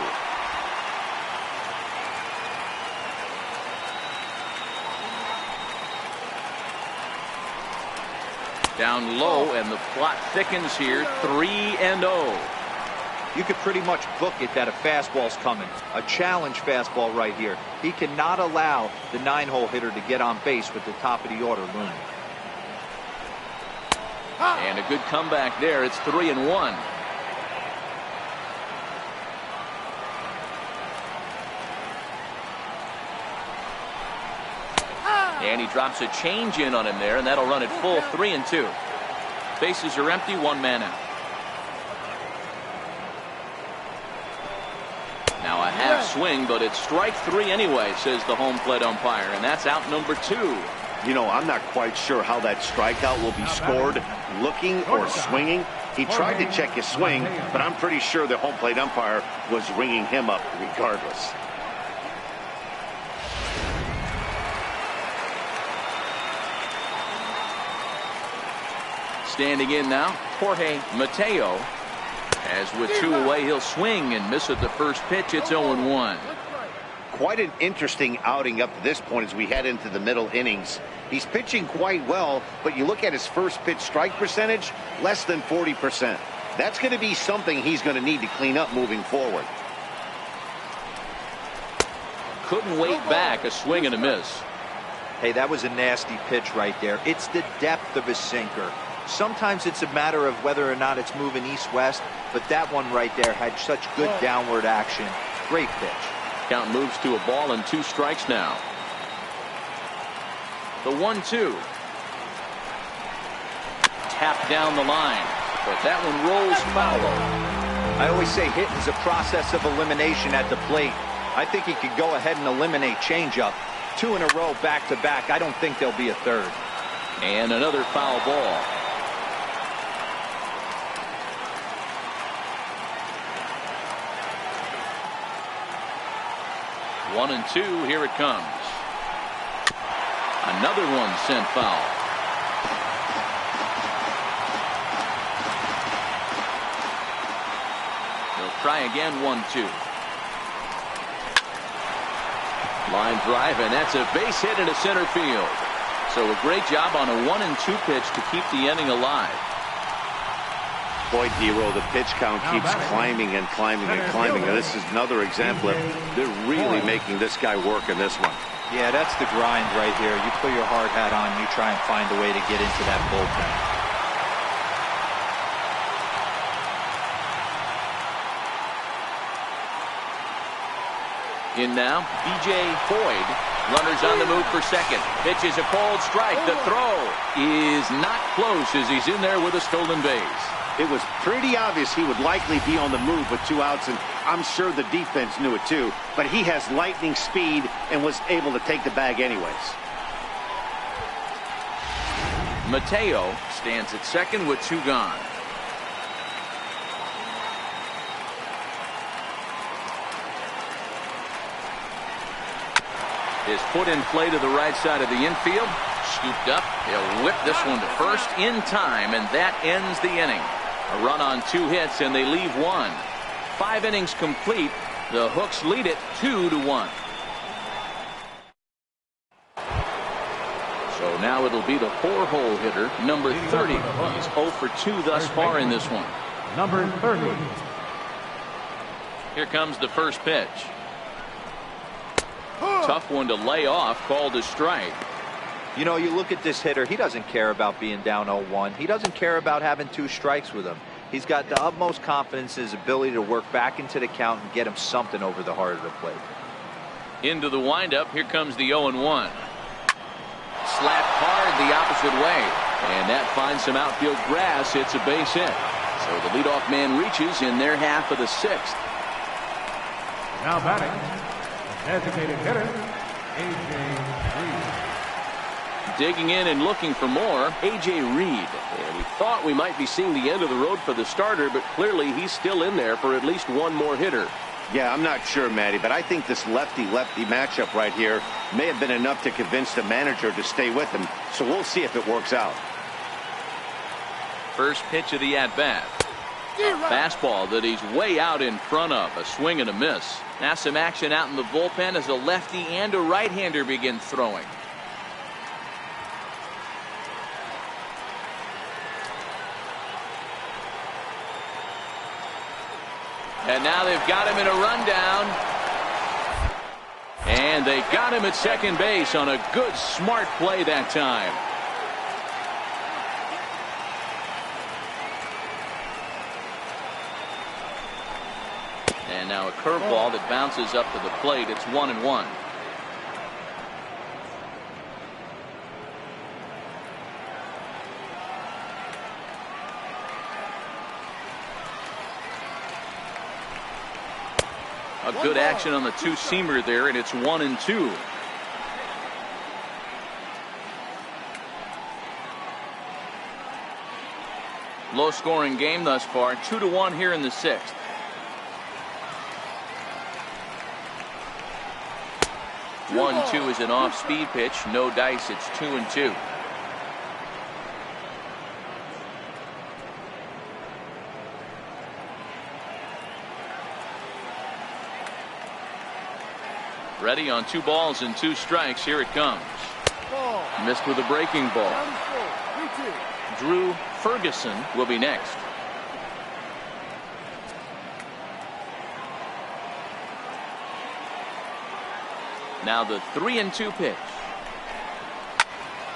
Down low, and the plot thickens here. 3-0. You could pretty much book it that a fastball's coming. A challenge fastball right here. He cannot allow the 9-hole hitter to get on base with the top of the order looming. And a good comeback there. It's 3-1. And he drops a change in on him there, and that'll run it full. 3-2. Bases are empty. 1 man out. Now a half swing, but it's strike 3 anyway, says the home plate umpire, and that's out number 2. You know, I'm not quite sure how that strikeout will be scored, looking or swinging. He tried to check his swing, but I'm pretty sure the home plate umpire was ringing him up regardless. Standing in now, Jorge Mateo. As with 2 away, he'll swing and miss at the first pitch. It's 0-1. Quite an interesting outing up to this point as we head into the middle innings. He's pitching quite well, but you look at his first pitch strike percentage, less than 40%. That's going to be something he's going to need to clean up moving forward. Couldn't wait back. A swing and a miss. Hey, that was a nasty pitch right there. It's the depth of his sinker. Sometimes it's a matter of whether or not it's moving east-west, but that one right there had such good downward action. Great pitch. Count moves to a ball and 2 strikes now. The 1-2. Tapped down the line, but that one rolls foul. I always say hitting is a process of elimination at the plate. I think he could go ahead and eliminate changeup. 2 in a row back-to-back. I don't think there'll be a third. And another foul ball. One and 2, here it comes. Another one sent foul. They'll try again. 1-2. Line drive, and that's a base hit into center field. So a great job on a 1-2 pitch to keep the inning alive. Boy, D-Row, the pitch count keeps climbing and climbing and climbing. And this is another example of they're really making this guy work in this one. Yeah, that's the grind right here. You put your hard hat on, you try and find a way to get into that bullpen. In now, B.J. Boyd. Runners on the move for second. Pitch is a cold strike. The throw is not close as he's in there with a stolen base. It was pretty obvious he would likely be on the move with 2 outs, and I'm sure the defense knew it too. But he has lightning speed and was able to take the bag anyways. Mateo stands at second with 2 gone. Is put in play to the right side of the infield. Scooped up. He'll whip this one to first in time, and that ends the inning. A run on 2 hits, and they leave 1. 5 innings complete. The Hooks lead it 2-1. So now it'll be the 4-hole hitter, number 30. He's 0 for 2 thus far in this one. Number 30. Here comes the first pitch. Tough one to lay off, called a strike. You know, you look at this hitter, he doesn't care about being down 0-1. He doesn't care about having 2 strikes with him. He's got the utmost confidence in his ability to work back into the count and get him something over the heart of the plate. Into the windup, here comes the 0-1. Slapped hard the opposite way, and that finds some outfield grass. It's a base hit. So the leadoff man reaches in their half of the 6th. Now batting, designated hitter, A.J. Reed. Digging in and looking for more, A.J. Reed. And we thought we might be seeing the end of the road for the starter, but clearly he's still in there for at least one more hitter. Yeah, I'm not sure, Matty, but I think this lefty-lefty matchup right here may have been enough to convince the manager to stay with him. So we'll see if it works out. First pitch of the at-bat. A fastball that he's way out in front of. A swing and a miss. Now some action out in the bullpen as a lefty and a right-hander begin throwing. And now they've got him in a rundown. And they got him at second base on a good, smart play that time. And now a curveball that bounces up to the plate. It's 1-1. A good action on the 2-seamer there, and it's 1-2. Low scoring game thus far, 2-1 here in the 6th. One, 2 is an off-speed pitch. No dice. It's 2-2. Ready on 2 balls and 2 strikes. Here it comes. Missed with a breaking ball. Drew Ferguson will be next. Now the 3-2 pitch.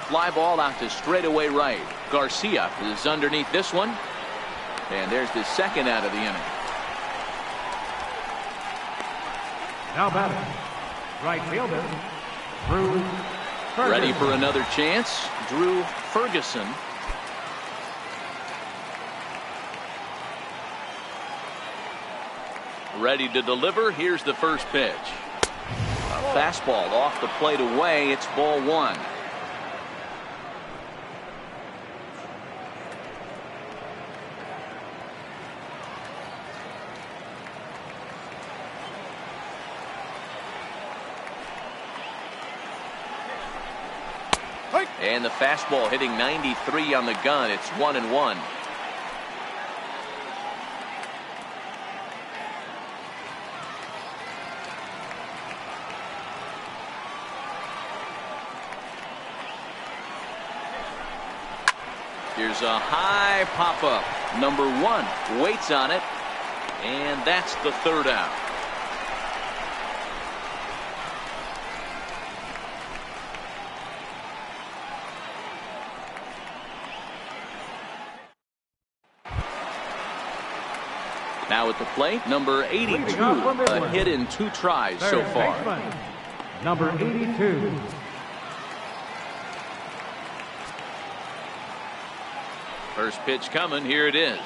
Fly ball out to straightaway right. Garcia is underneath this one. And there's the second out of the inning. Now batting, right fielder, Drew Ferguson. Ready for another chance. Drew Ferguson. Ready to deliver. Here's the first pitch. A fastball off the plate away. It's ball 1. And the fastball hitting 93 on the gun. It's 1-1. Here's a high pop-up. Number 1 waits on it. And that's the 3rd out. Now at the plate, number 82, a hit in 2 tries so far. number 82. First pitch coming. Here it is.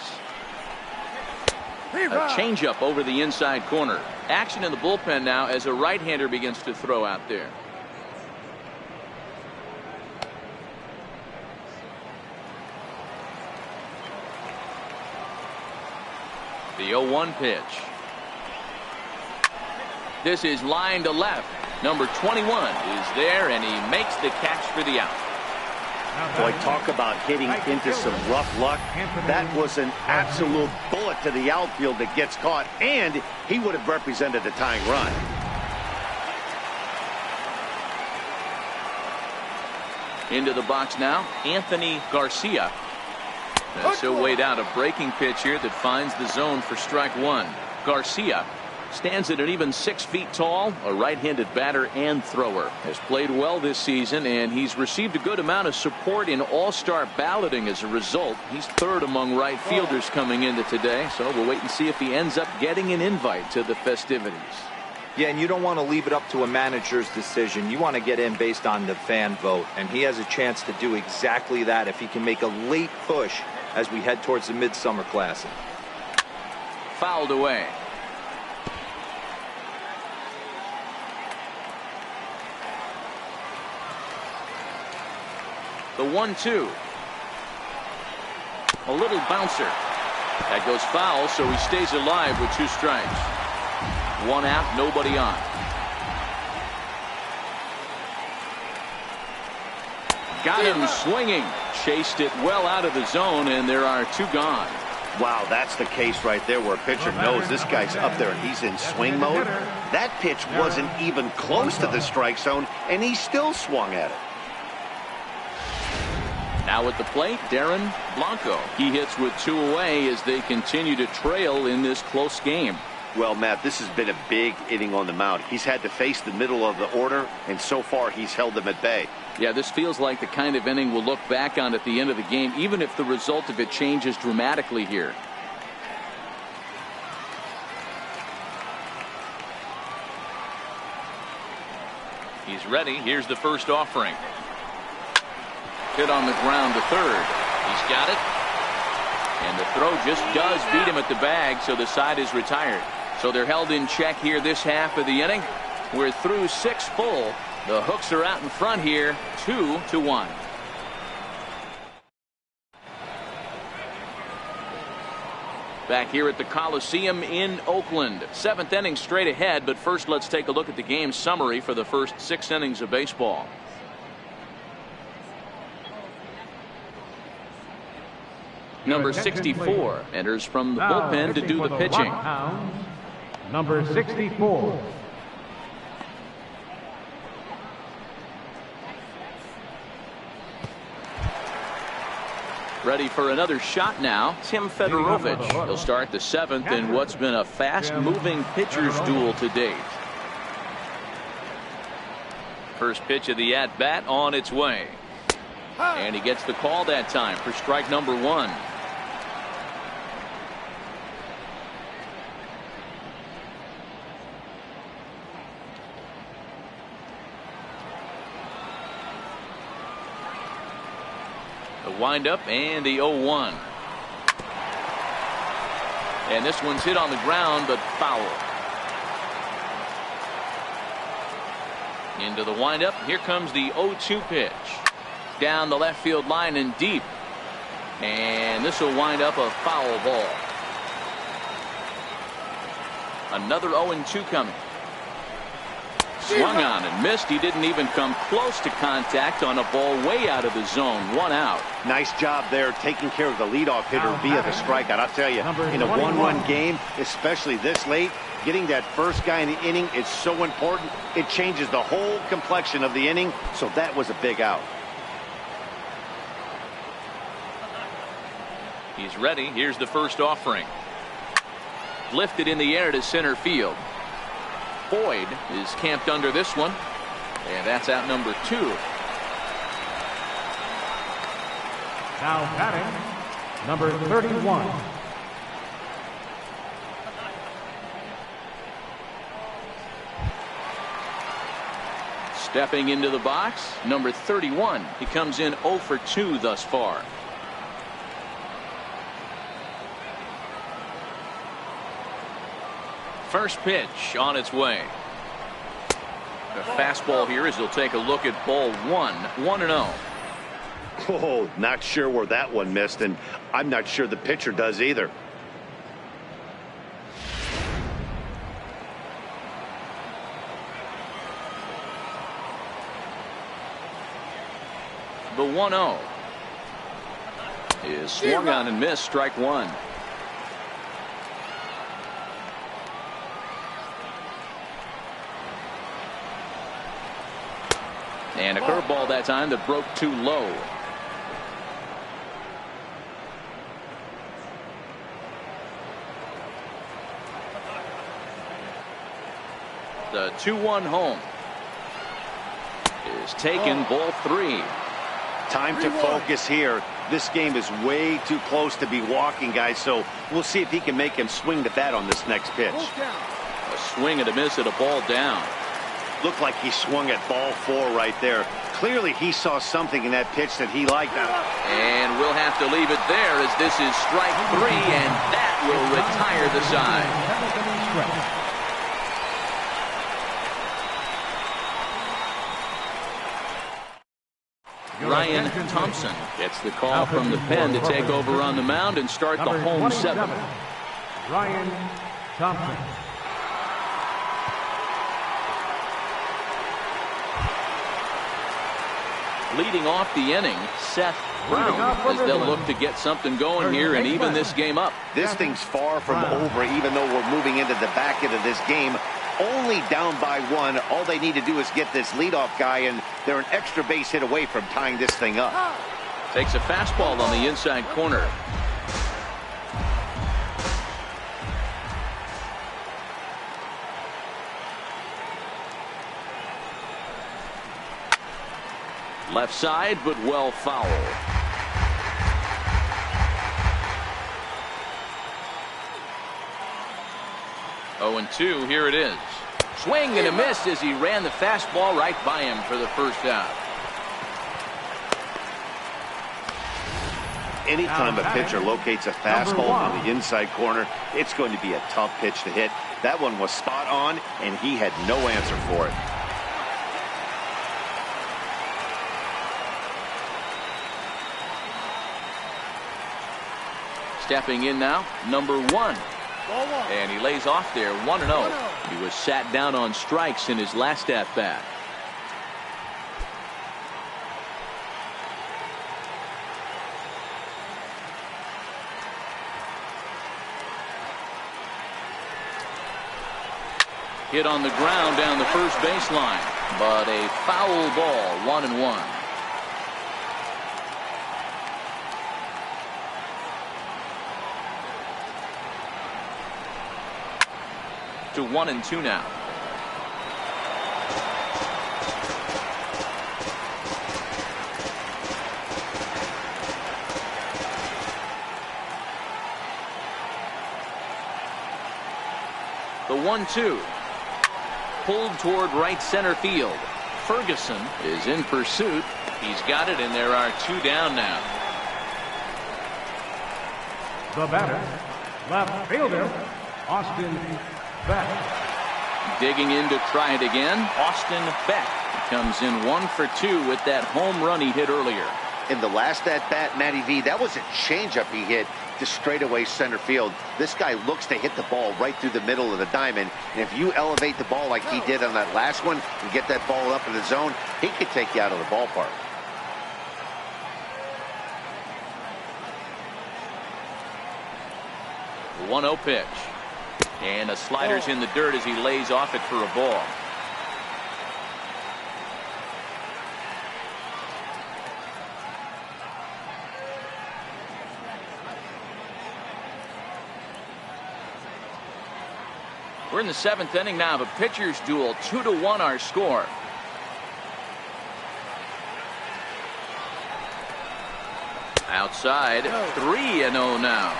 A changeup over the inside corner. Action in the bullpen now as a right-hander begins to throw out there. The 0-1 pitch. This is line to left. Number 21 is there, and he makes the catch for the out. Boy, talk about hitting into some rough luck. That was an absolute bullet to the outfield that gets caught, and he would have represented the tying run. Into the box now, Anthony Garcia. As he'll wait out a breaking pitch here that finds the zone for strike one. Garcia stands at an even 6 feet tall, a right-handed batter and thrower. Has played well this season, and he's received a good amount of support in all-star balloting as a result. He's third among right fielders coming into today, so we'll wait and see if he ends up getting an invite to the festivities. Yeah, and you don't want to leave it up to a manager's decision. You want to get in based on the fan vote, and he has a chance to do exactly that if he can make a late push as we head towards the Midsummer Classic. Fouled away. The 1-2. A little bouncer. That goes foul, so he stays alive with 2 strikes. 1 out, nobody on. Got him swinging. Chased it well out of the zone, and there are 2 gone. Wow, that's the case right there where a pitcher knows this guy's up there and he's in swing mode. That pitch wasn't even close to the strike zone, and he still swung at it. Now at the plate, Darren Blanco. He hits with 2 away as they continue to trail in this close game. Well, Matt, this has been a big inning on the mound. He's had to face the middle of the order, and so far he's held them at bay. Yeah, this feels like the kind of inning we'll look back on at the end of the game, even if the result of it changes dramatically here. He's ready. Here's the first offering. Hit on the ground to third. He's got it. And the throw just does beat him at the bag, so the side is retired. So they're held in check here this half of the inning. We're through 6 full. The Hooks are out in front here, 2-1. Back here at the Coliseum in Oakland. 7th inning straight ahead, but first let's take a look at the game summary for the first 6 innings of baseball. Number 64 enters from the bullpen to do the pitching. Rockhounds, number 64. Ready for another shot now, Tim Fedorovich. He'll start the 7th in what's been a fast-moving pitcher's duel to date. First pitch of the at-bat on its way. And he gets the call that time for strike number 1. The windup and the 0-1. And this one's hit on the ground, but foul. Into the windup. Here comes the 0-2 pitch. Down the left field line and deep. And this will wind up a foul ball. Another 0-2 coming. Swung on and missed. He didn't even come close to contact on a ball way out of the zone. 1 out. Nice job there taking care of the leadoff hitter via the strikeout. I'll tell you, in a 1-run game, especially this late, getting that first guy in the inning is so important. It changes the whole complexion of the inning, so that was a big out. He's ready. Here's the first offering. Lifted in the air to center field. Boyd is camped under this one, and that's out number 2. Now batting, number 31. Stepping into the box, number 31. He comes in 0 for 2 thus far. First pitch on its way. A fastball here as he'll take a look at ball 1. 1-0. Oh, not sure where that one missed, and I'm not sure the pitcher does either. The 1-0 is swung on and missed. Strike one. And a curveball that time that broke too low. The 2-1 home is taken. Ball 3. Time to focus here. This game is way too close to be walking, guys, so we'll see if he can make him swing the bat on this next pitch. A swing and a miss at a ball down. Looked like he swung at ball 4 right there. Clearly he saw something in that pitch that he liked. And we'll have to leave it there as this is strike 3, and that will retire the side. Ryan Thompson gets the call from the pen to take over on the mound and start the home 7. Ryan Thompson. Leading off the inning, Seth Brown, as they'll look to get something going here and even this game up. This thing's far from over, even though we're moving into the back end of this game. Only down by 1. All they need to do is get this leadoff guy, and they're an extra base hit away from tying this thing up. Takes a fastball on the inside corner. Left side, but well foul. Oh, and 2, here it is. Swing and a miss as he ran the fastball right by him for the first out. Anytime a pitcher locates a fastball on the inside corner, it's going to be a tough pitch to hit. That one was spot on, and he had no answer for it. Stepping in now, number 1. And he lays off there, 1-0. He was sat down on strikes in his last at-bat. Hit on the ground down the first baseline, but a foul ball, 1-1. To 1-2 now. The 1-2 pulled toward right center field. Ferguson is in pursuit. He's got it, and there are 2 down now. The batter, left fielder, Austin Beck. Digging in to try it again, Austin Beck comes in 1 for 2 with that home run he hit earlier. In the last at-bat, Matty V, that was a changeup he hit to straightaway center field. This guy looks to hit the ball right through the middle of the diamond, and if you elevate the ball like he did on that last one and get that ball up in the zone, he could take you out of the ballpark. The 1-0 pitch. And a slider's in the dirt as he lays off it for a ball. We're in the 7th inning now of a pitcher's duel. 2-1 our score. Outside, 3-0 now.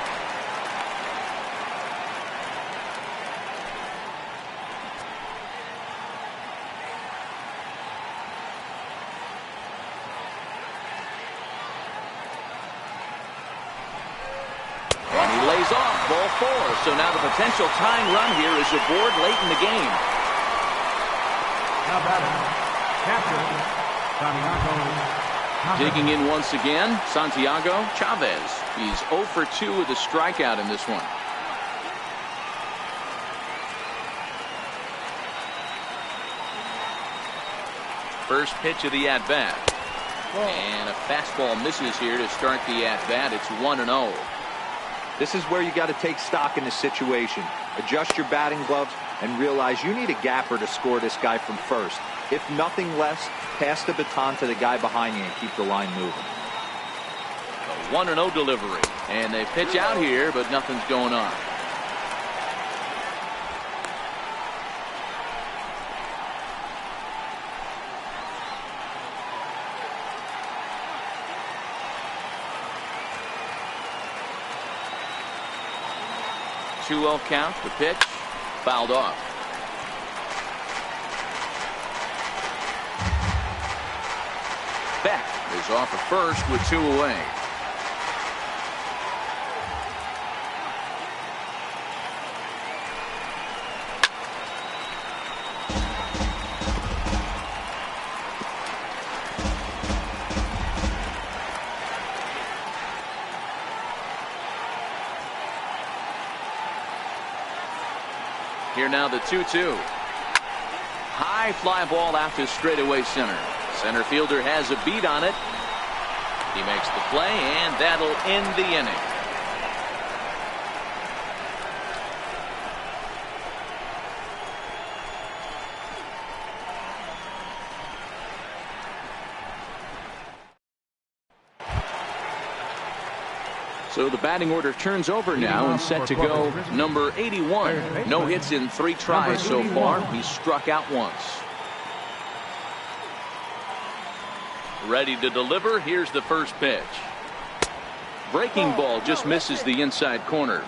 pays off. Ball 4. So now the potential tying run here is aboard late in the game. Now batter, catcher, Santiago. Digging in once again, Santiago Chavez. He's 0 for 2 with a strikeout in this one. First pitch of the at-bat. And a fastball misses here to start the at-bat. It's 1-0. This is where you got to take stock in the situation. Adjust your batting gloves and realize you need a gapper to score this guy from first. If nothing less, pass the baton to the guy behind you and keep the line moving. A 1-0 delivery. And they pitch out here, but nothing's going on. Two-0 count. The pitch fouled off. Beck is off at first with 2 away. Here now the 2-2. High fly ball out to straightaway center. Center fielder has a beat on it. He makes the play, and that'll end the inning. So the batting order turns over now and set to go number 81. No hits in 3 tries so far. He's struck out once. Ready to deliver. Here's the first pitch. Breaking ball just misses the inside corner.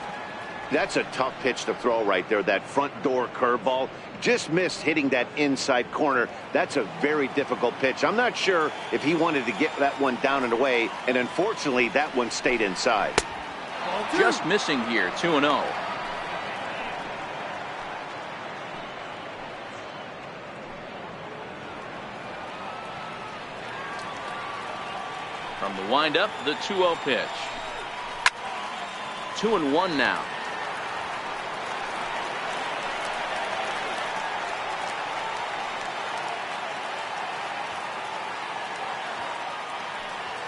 That's a tough pitch to throw right there. That front door curveball just missed hitting that inside corner. That's a very difficult pitch. I'm not sure if he wanted to get that one down and away, and unfortunately that one stayed inside. Just missing here. 2-0. From the windup, the 2-0 pitch. 2-1 now.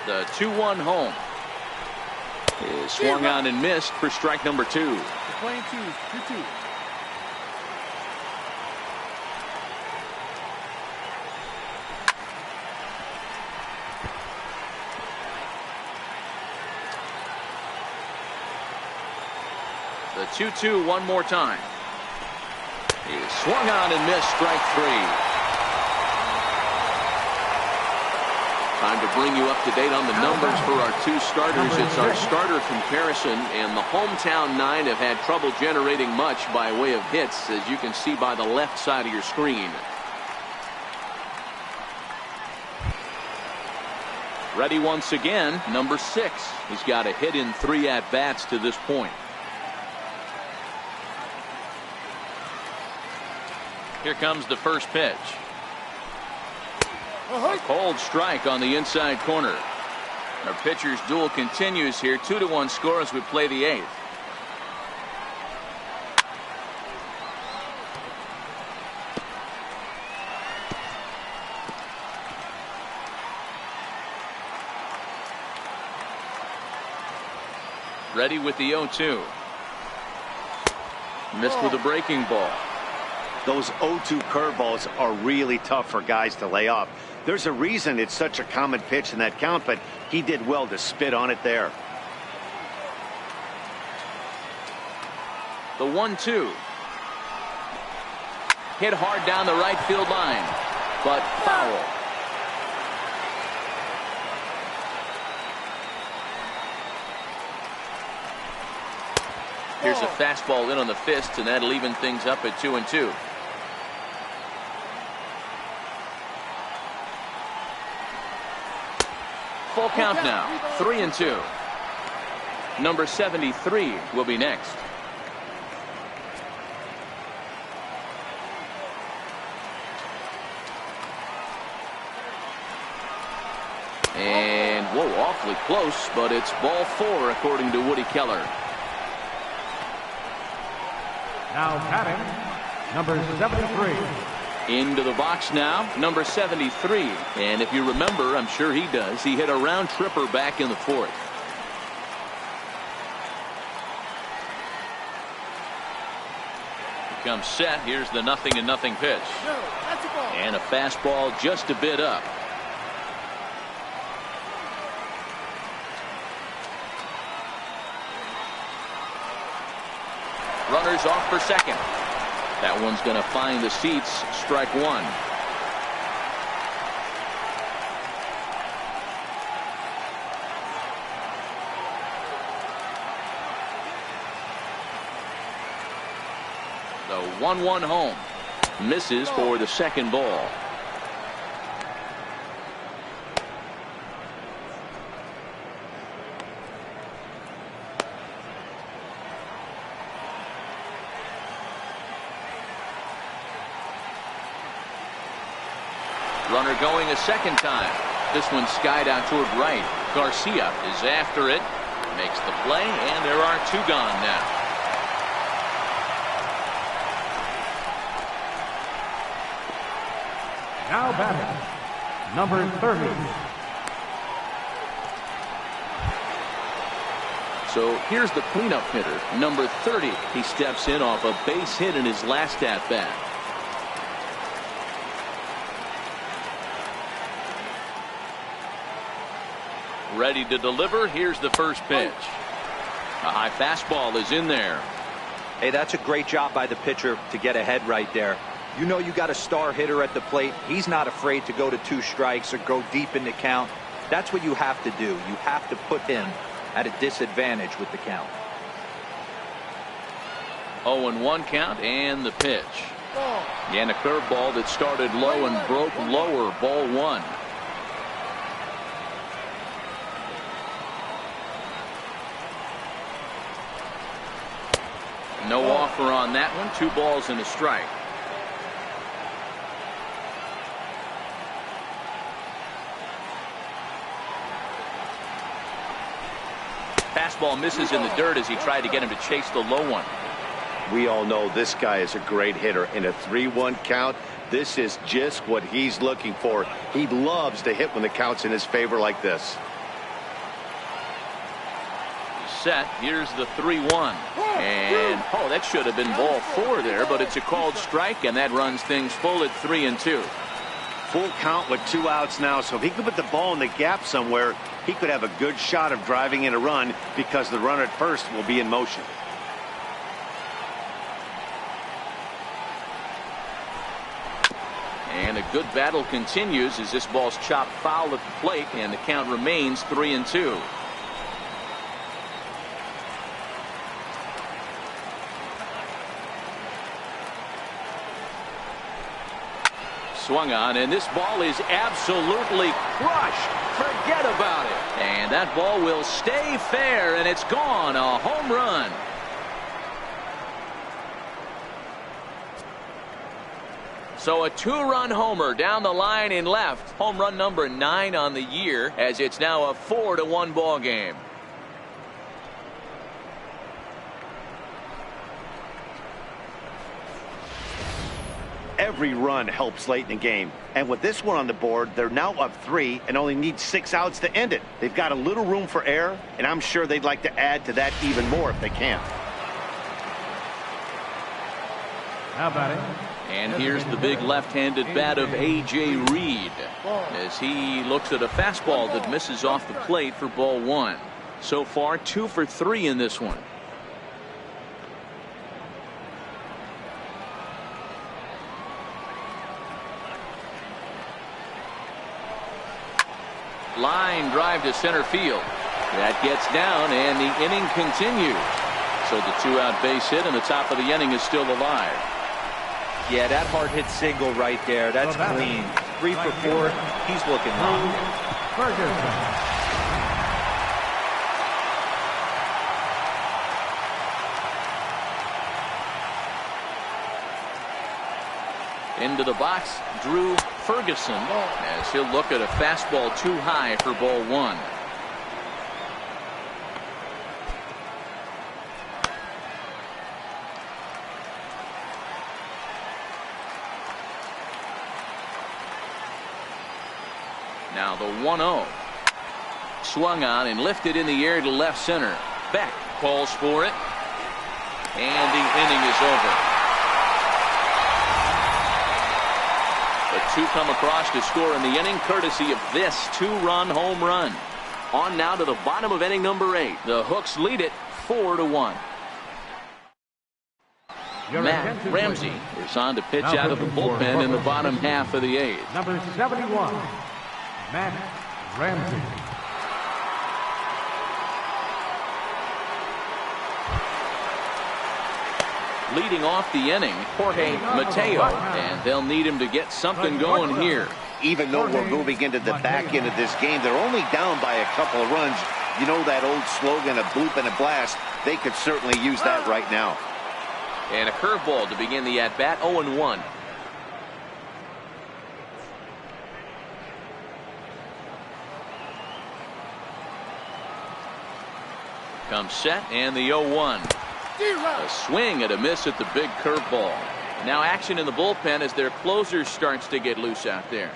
The 2-1 home is swung on and missed for strike number 2. You're playing 2-2. The 2-2 one more time. Is swung on and missed, strike 3. Time to bring you up to date on the numbers for our 2 starters. It's our starter comparison, and the hometown 9 have had trouble generating much by way of hits, as you can see by the left side of your screen. Ready once again, number 6. He's got a hit in 3 at-bats to this point. Here comes the first pitch. A cold strike on the inside corner. Our pitcher's duel continues here. 2-1 score as we play the 8th. Ready with the 0-2. Missed with a breaking ball. Those 0-2 curveballs are really tough for guys to lay off. There's a reason it's such a common pitch in that count, but he did well to spit on it there. The 1-2. Hit hard down the right field line, but foul. Here's a fastball in on the fist, and that'll even things up at 2-2. Full count now, 3-2. Number 73 will be next. And, whoa, awfully close, but it's ball 4 according to Woody Keller. Now batting, number 73. Into the box now, number 73. And if you remember, I'm sure he does, he hit a round tripper back in the 4th. He comes set. Here's the 0-0 pitch. And a fastball just a bit up. Runners off for second. That one's going to find the seats. Strike 1. The 1-1 home. Misses for the second ball. Runner going a second time. This one skied out toward right. Garcia is after it. Makes the play, and there are 2 gone now. Now batting, number 30. So here's the cleanup hitter, number 30. He steps in off a base hit in his last at-bat. Ready to deliver. Here's the first pitch. A high fastball is in there. Hey, that's a great job by the pitcher to get ahead right there. You know you got a star hitter at the plate. He's not afraid to go to 2 strikes or go deep in the count. That's what you have to do. You have to put him at a disadvantage with the count. 0-1 count and the pitch. And a curveball that started low and broke lower. Ball 1. No offer on that one. 2 balls and a strike. Fastball misses in the dirt as he tried to get him to chase the low one. We all know this guy is a great hitter. In a 3-1 count, this is just what he's looking for. He loves to hit when the count's in his favor like this. Set. Here's the 3-1. And, oh, that should have been ball 4 there, but it's a called strike, and that runs things full at 3-2. Full count with 2 outs now, so if he could put the ball in the gap somewhere, he could have a good shot of driving in a run because the runner at first will be in motion. And a good battle continues as this ball's chopped foul at the plate, and the count remains 3-2. Swung on, and this ball is absolutely crushed. Forget about it. And that ball will stay fair, and it's gone. A home run. So a 2-run homer down the line in left. Home run number 9 on the year, as it's now a 4-1 ball game. Every run helps late in the game. And with this one on the board, they're now up 3 and only need 6 outs to end it. They've got a little room for error, and I'm sure they'd like to add to that even more if they can. Now batting. And here's the big left-handed bat of A.J. Reed as he looks at a fastball that misses off the plate for ball 1. So far, 2 for 3 in this one. Line drive to center field. That gets down, and the inning continues. So the 2-out base hit, and the top of the inning is still alive. Yeah, that hard hit single right there. That's clean. 3 for 4. He's looking long. Into the box, Drew Ferguson, as he'll look at a fastball too high for ball one. Now the 1-0. Swung on and lifted in the air to left center. Beck calls for it. And the inning is over. The two come across to score in the inning courtesy of this two-run home run. On now to the bottom of inning number 8. The Hooks lead it 4-1. Matt Ramsey is on to pitch out of the bullpen in the bottom half of the 8th. Number 71, Matt Ramsey. Leading off the inning, Jorge Mateo, and they'll need him to get something going here. Even though we're moving into the back end of this game, they're only down by a couple of runs. You know that old slogan, a bloop and a blast. They could certainly use that right now. And a curveball to begin the at-bat, 0-1. Comes set, and the 0-1. A swing and a miss at the big curveball. Now action in the bullpen as their closer starts to get loose out there.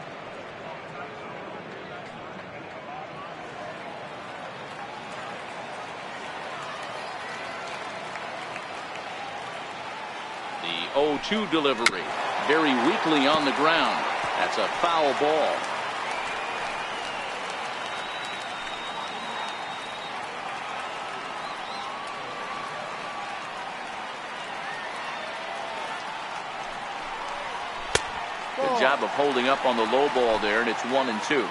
The 0-2 delivery. Very weakly on the ground. That's a foul ball. Good job of holding up on the low ball there, and it's 1-2.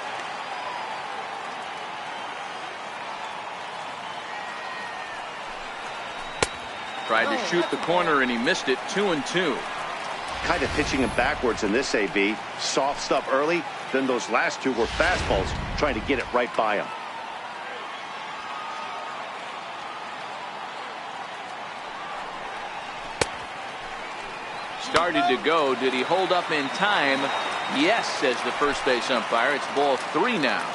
Tried to shoot the corner, and he missed it. 2-2. Kind of pitching him backwards in this AB. Soft stuff early, then those last two were fastballs, trying to get it right by him. Started to go. Did he hold up in time? Yes, says the first base umpire. It's ball 3 now.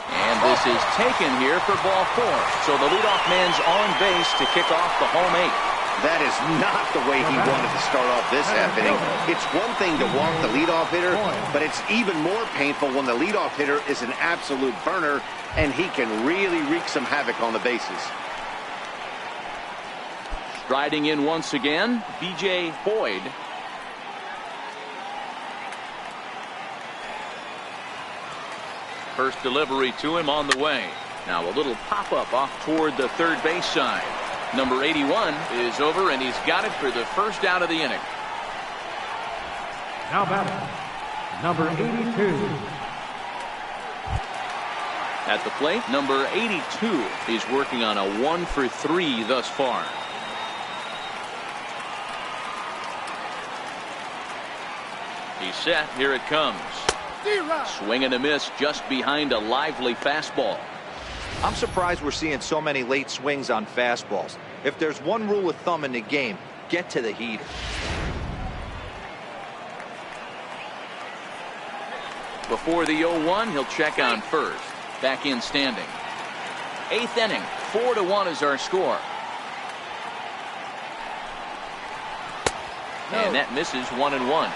And this is taken here for ball 4. So the leadoff man's on base to kick off the home 8th. That is not the way he wanted to start off this half inning. It's one thing to walk the leadoff hitter, but it's even more painful when the leadoff hitter is an absolute burner, and he can really wreak some havoc on the bases. Striding in once again, B.J. Boyd. First delivery to him on the way. Now a little pop-up off toward the third base side. Number 81 is over, and he's got it for the first out of the inning. Now batting, number 82. At the plate, number 82 is working on a 1-for-3 thus far. He's set. Here it comes. Swing and a miss just behind a lively fastball. I'm surprised we're seeing so many late swings on fastballs. If there's one rule of thumb in the game, get to the heater. Before the 0-1, he'll check on first. Back in standing. 8th inning, 4-1 is our score. And that misses 1-1.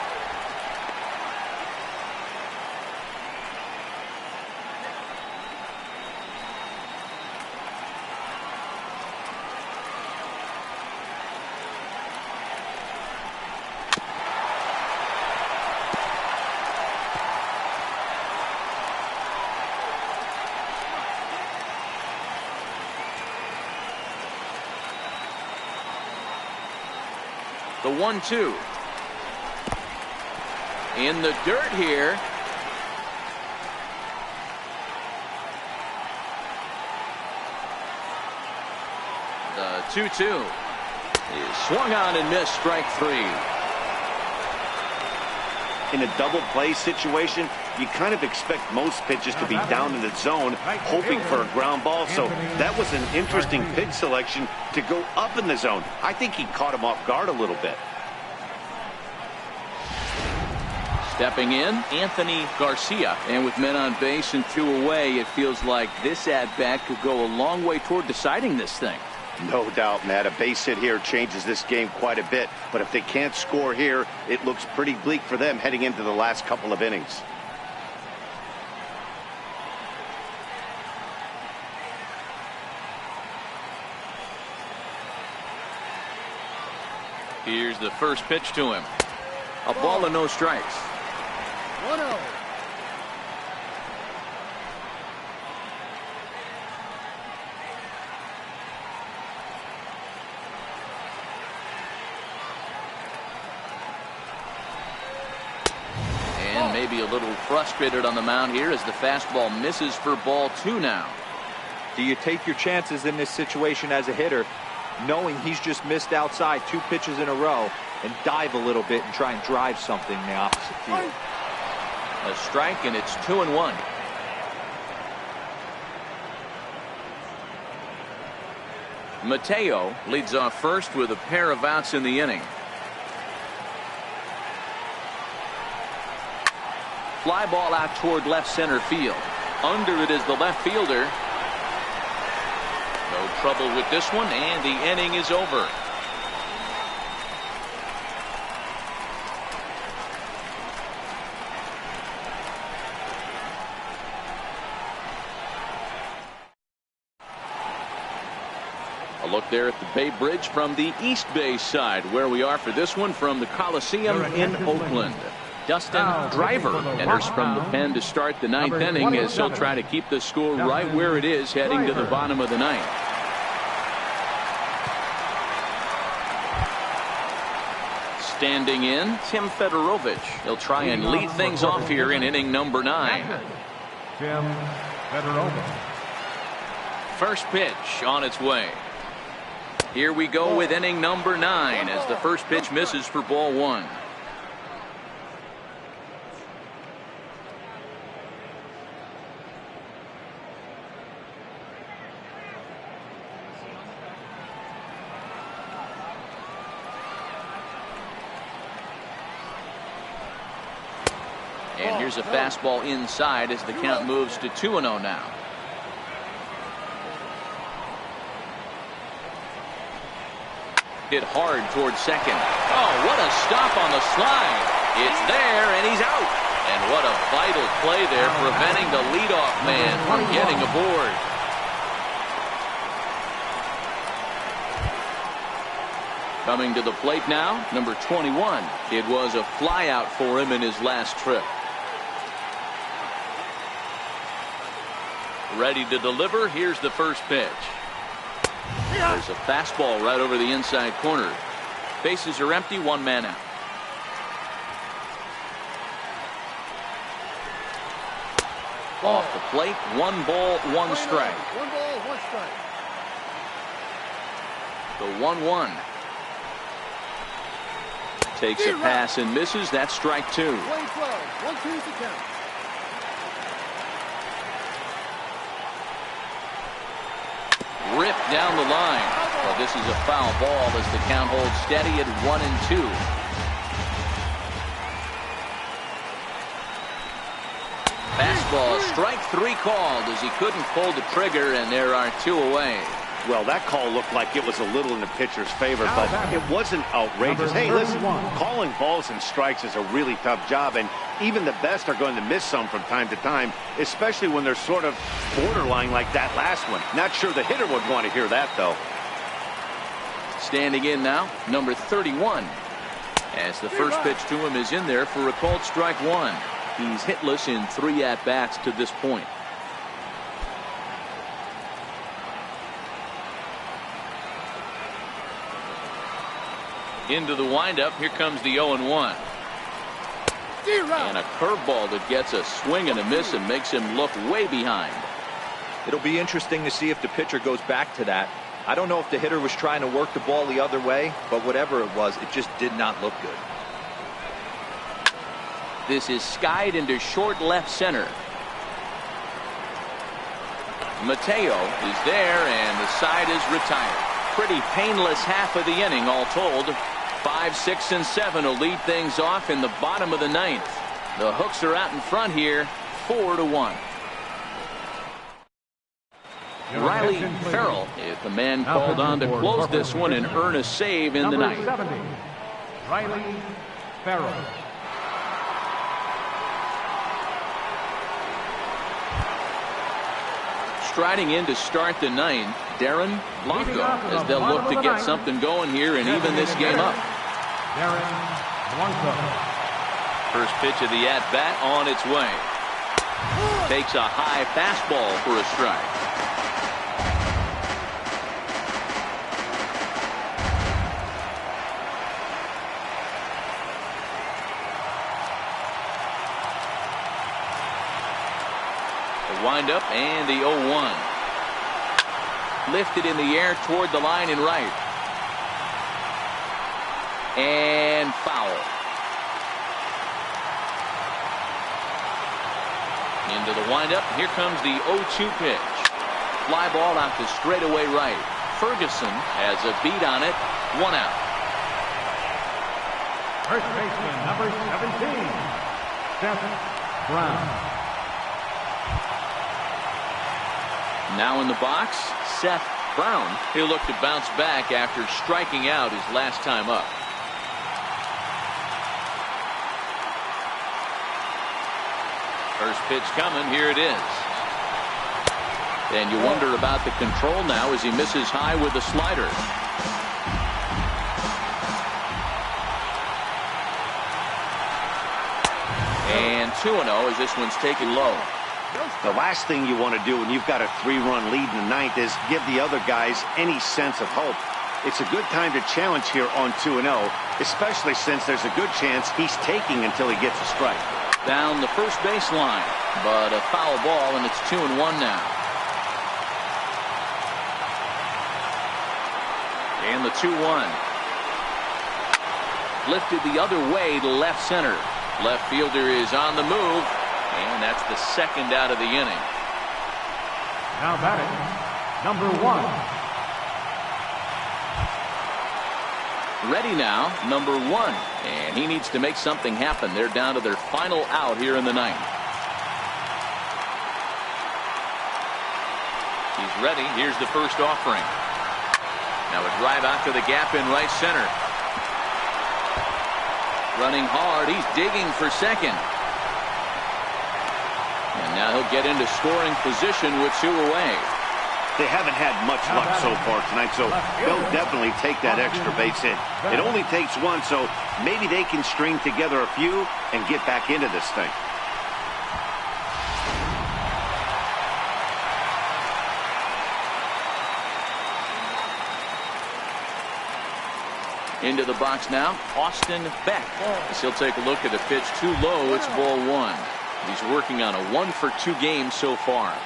The 1-2. In the dirt here. The 2-2 is swung on and missed, strike 3. In a double play situation, you kind of expect most pitches to be down in the zone, hoping for a ground ball. So that was an interesting pitch selection to go up in the zone. I think he caught him off guard a little bit. Stepping in, Anthony Garcia. And with men on base and 2 away, it feels like this at-bat could go a long way toward deciding this thing. No doubt, Matt. A base hit here changes this game quite a bit. But if they can't score here, it looks pretty bleak for them heading into the last couple of innings. Here's the first pitch to him. A ball and no strikes. 1-0. And maybe a little frustrated on the mound here as the fastball misses for ball 2 now. Do you take your chances in this situation as a hitter, knowing he's just missed outside 2 pitches in a row, and dive a little bit and try and drive something in the opposite field? A strike, and it's 2-1. Mateo leads off first with a pair of outs in the inning. Fly ball out toward left center field. Under it is the left fielder. No trouble with this one, and the inning is over. A look there at the Bay Bridge from the East Bay side, where we are for this one from the Coliseum in Oakland. Dustin Driver enters from the pen to start the 9th inning as he'll try to keep the score right where it is heading to the bottom of the 9th. Standing in, Tim Fedorovich. He'll try and lead things off here in inning number 9. Tim Fedorovich. First pitch on its way. Here we go with inning number 9 as the first pitch misses for ball 1. And here's a fastball inside as the count moves to 2-0 now. Hit hard towards second. Oh, what a stop on the slide. It's there, and he's out. And what a vital play there, preventing the leadoff man from getting aboard. Coming to the plate now, number 21. It was a flyout for him in his last trip. Ready to deliver. Here's the first pitch. There's a fastball right over the inside corner. Bases are empty, 1 man out. Off the plate, 1 ball, 1 strike. 1 ball, 1 strike. The 1-1. Takes a pass and misses. That's strike 2. Play 12. 1-2 is the count. Ripped down the line. Well, this is a foul ball as the count holds steady at 1-2. Fastball, strike 3 called as he couldn't pull the trigger, and there are 2 away. Well, that call looked like it was a little in the pitcher's favor, but it wasn't outrageous. Hey, listen, calling balls and strikes is a really tough job, and even the best are going to miss some from time to time, especially when they're sort of borderline like that last one. Not sure the hitter would want to hear that, though. Standing in now, number 31. As the first pitch to him is in there for a called strike 1. He's hitless in 3 at-bats to this point. Into the windup, here comes the 0-1. And a curveball that gets a swing and a miss and makes him look way behind. It'll be interesting to see if the pitcher goes back to that. I don't know if the hitter was trying to work the ball the other way, but whatever it was, it just did not look good. This is skied into short left center. Mateo is there, and the side is retired. Pretty painless half of the inning all told. 5, 6, and 7 will lead things off in the bottom of the 9th. The Hooks are out in front here, 4-1. Riley Farrell is the man called on to close this one and earn a save in the 9th. 70, Riley Farrell. Striding in to start the 9th, Darren Blanco, as they'll look to get something going here and even this game up. Darren Blanco. First pitch of the at-bat on its way. Takes a high fastball for a strike. Windup and the 0-1. Lifted in the air toward the line and right. And foul. Into the windup. Here comes the 0-2 pitch. Fly ball out to straightaway right. Ferguson has a beat on it. 1 out. First baseman, number 17, Seth Brown. Now in the box, Seth Brown. He'll look to bounce back after striking out his last time up. First pitch coming. Here it is. And you wonder about the control now as he misses high with the slider. And 2-0 as this one's taken low. The last thing you want to do when you've got a 3-run lead in the 9th is give the other guys any sense of hope. It's a good time to challenge here on 2-0, especially since there's a good chance he's taking until he gets a strike. Down the first baseline, but a foul ball, and it's 2-1 now. And the 2-1. Lifted the other way to left center. Left fielder is on the move. And that's the second out of the inning. Now batting, number 1. Ready now, number 1. And he needs to make something happen. They're down to their final out here in the 9th. He's ready. Here's the first offering. Now a drive out to the gap in right center. Running hard. He's digging for second. And now he'll get into scoring position with 2 away. They haven't had much luck so far tonight, so they'll definitely take that extra base hit. It only takes 1, so maybe they can string together a few and get back into this thing. Into the box now, Austin Beck. As he'll take a look at the pitch too low. It's ball 1. He's working on a 1-for-2 game so far.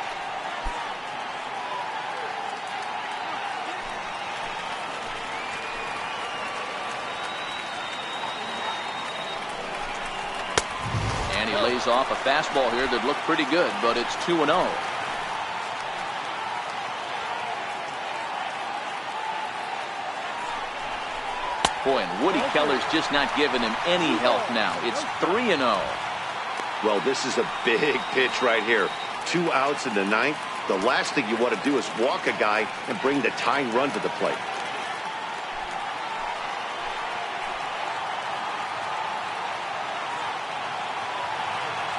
And he lays off a fastball here that looked pretty good, but it's 2-0. Boy, and Woody Keller's just not giving him any help now. It's 3-0. Well, this is a big pitch right here. 2 outs in the 9th. The last thing you want to do is walk a guy and bring the tying run to the plate.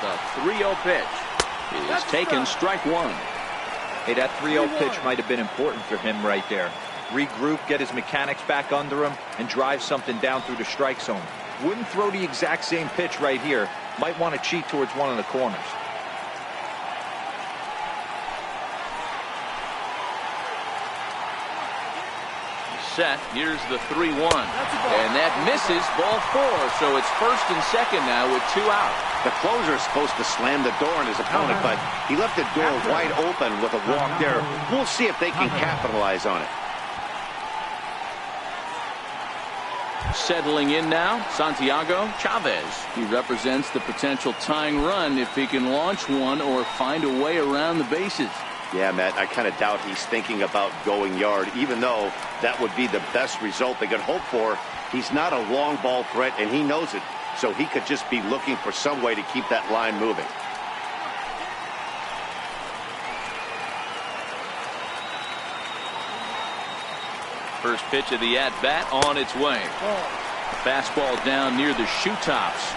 The 3-0 pitch is taken, strike 1. Hey, that 3-0 pitch might have been important for him right there. Regroup, get his mechanics back under him, and drive something down through the strike zone. Wouldn't throw the exact same pitch right here. Might want to cheat towards one of the corners. Set. Here's the 3-1. And that misses, ball 4. So it's first and second now with 2 out. The closer is supposed to slam the door on his opponent, but he left the door wide open with a walk there. We'll see if they can capitalize on it. Settling in now, Santiago Chavez. He represents the potential tying run if he can launch one or find a way around the bases. Yeah, Matt, I kind of doubt he's thinking about going yard, even though that would be the best result they could hope for. He's not a long ball threat, and he knows it, so he could just be looking for some way to keep that line moving. First pitch of the at-bat on its way. Fastball down near the shoe tops.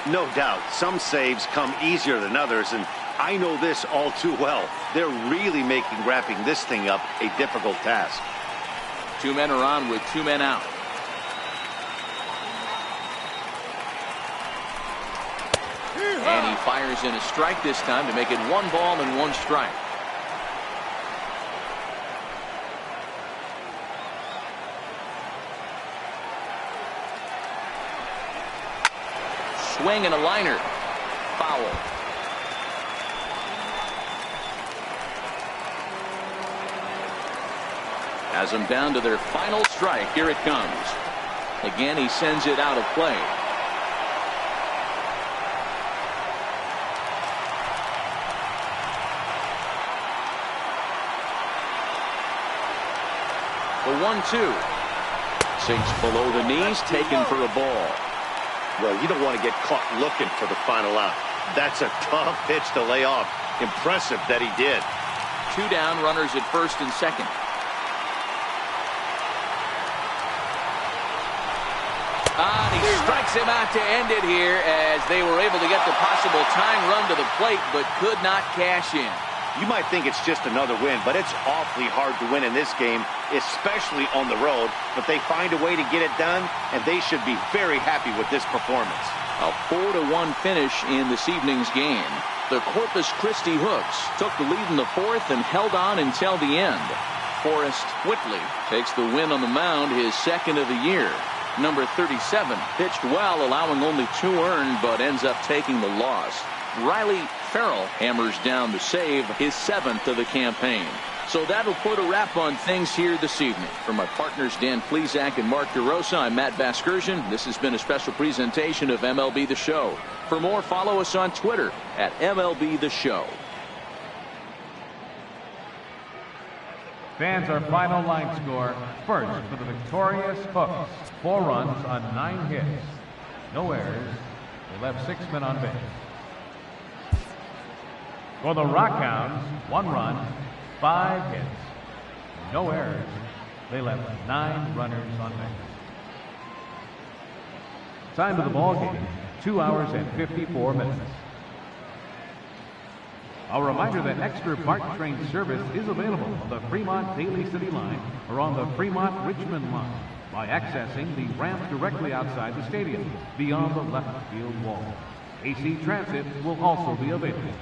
No doubt, some saves come easier than others, and I know this all too well. They're really making wrapping this thing up a difficult task. 2 men are on with 2 men out. And he fires in a strike this time to make it 1 ball and 1 strike. Swing and a liner. Foul. Has them down to their final strike. Here it comes. Again, he sends it out of play. The 1-2. Sinks below the knees, taken for a ball. Well, you don't want to get caught looking for the final out. That's a tough pitch to lay off. Impressive that he did. 2 down, runners at first and second. He strikes him out to end it here as they were able to get the possible tying run to the plate but could not cash in. You might think it's just another win, but it's awfully hard to win in this game, especially on the road. But they find a way to get it done, and they should be very happy with this performance. A 4-1 finish in this evening's game. The Corpus Christi Hooks took the lead in the 4th and held on until the end. Forrest Whitley takes the win on the mound, his 2nd of the year. Number 37 pitched well, allowing only 2 earned, but ends up taking the loss. Riley Farrell hammers down the save, his 7th of the campaign. So that'll put a wrap on things here this evening. For my partners Dan Plesac and Mark DeRosa, I'm Matt Vasgersian. This has been a special presentation of MLB The Show. For more, follow us on Twitter at MLB The Show. Fans, our final line score. First for the victorious Hooks. 4 runs on 9 hits. No errors. They left 6 men on base. For the Rockhounds, 1 run, 5 hits. No errors. They left 9 runners on base. Time of the ball game, 2 hours and 54 minutes. A reminder that extra BART train service is available on the Fremont Daly City line or on the Fremont Richmond line by accessing the ramp directly outside the stadium beyond the left field wall. AC Transit will also be available.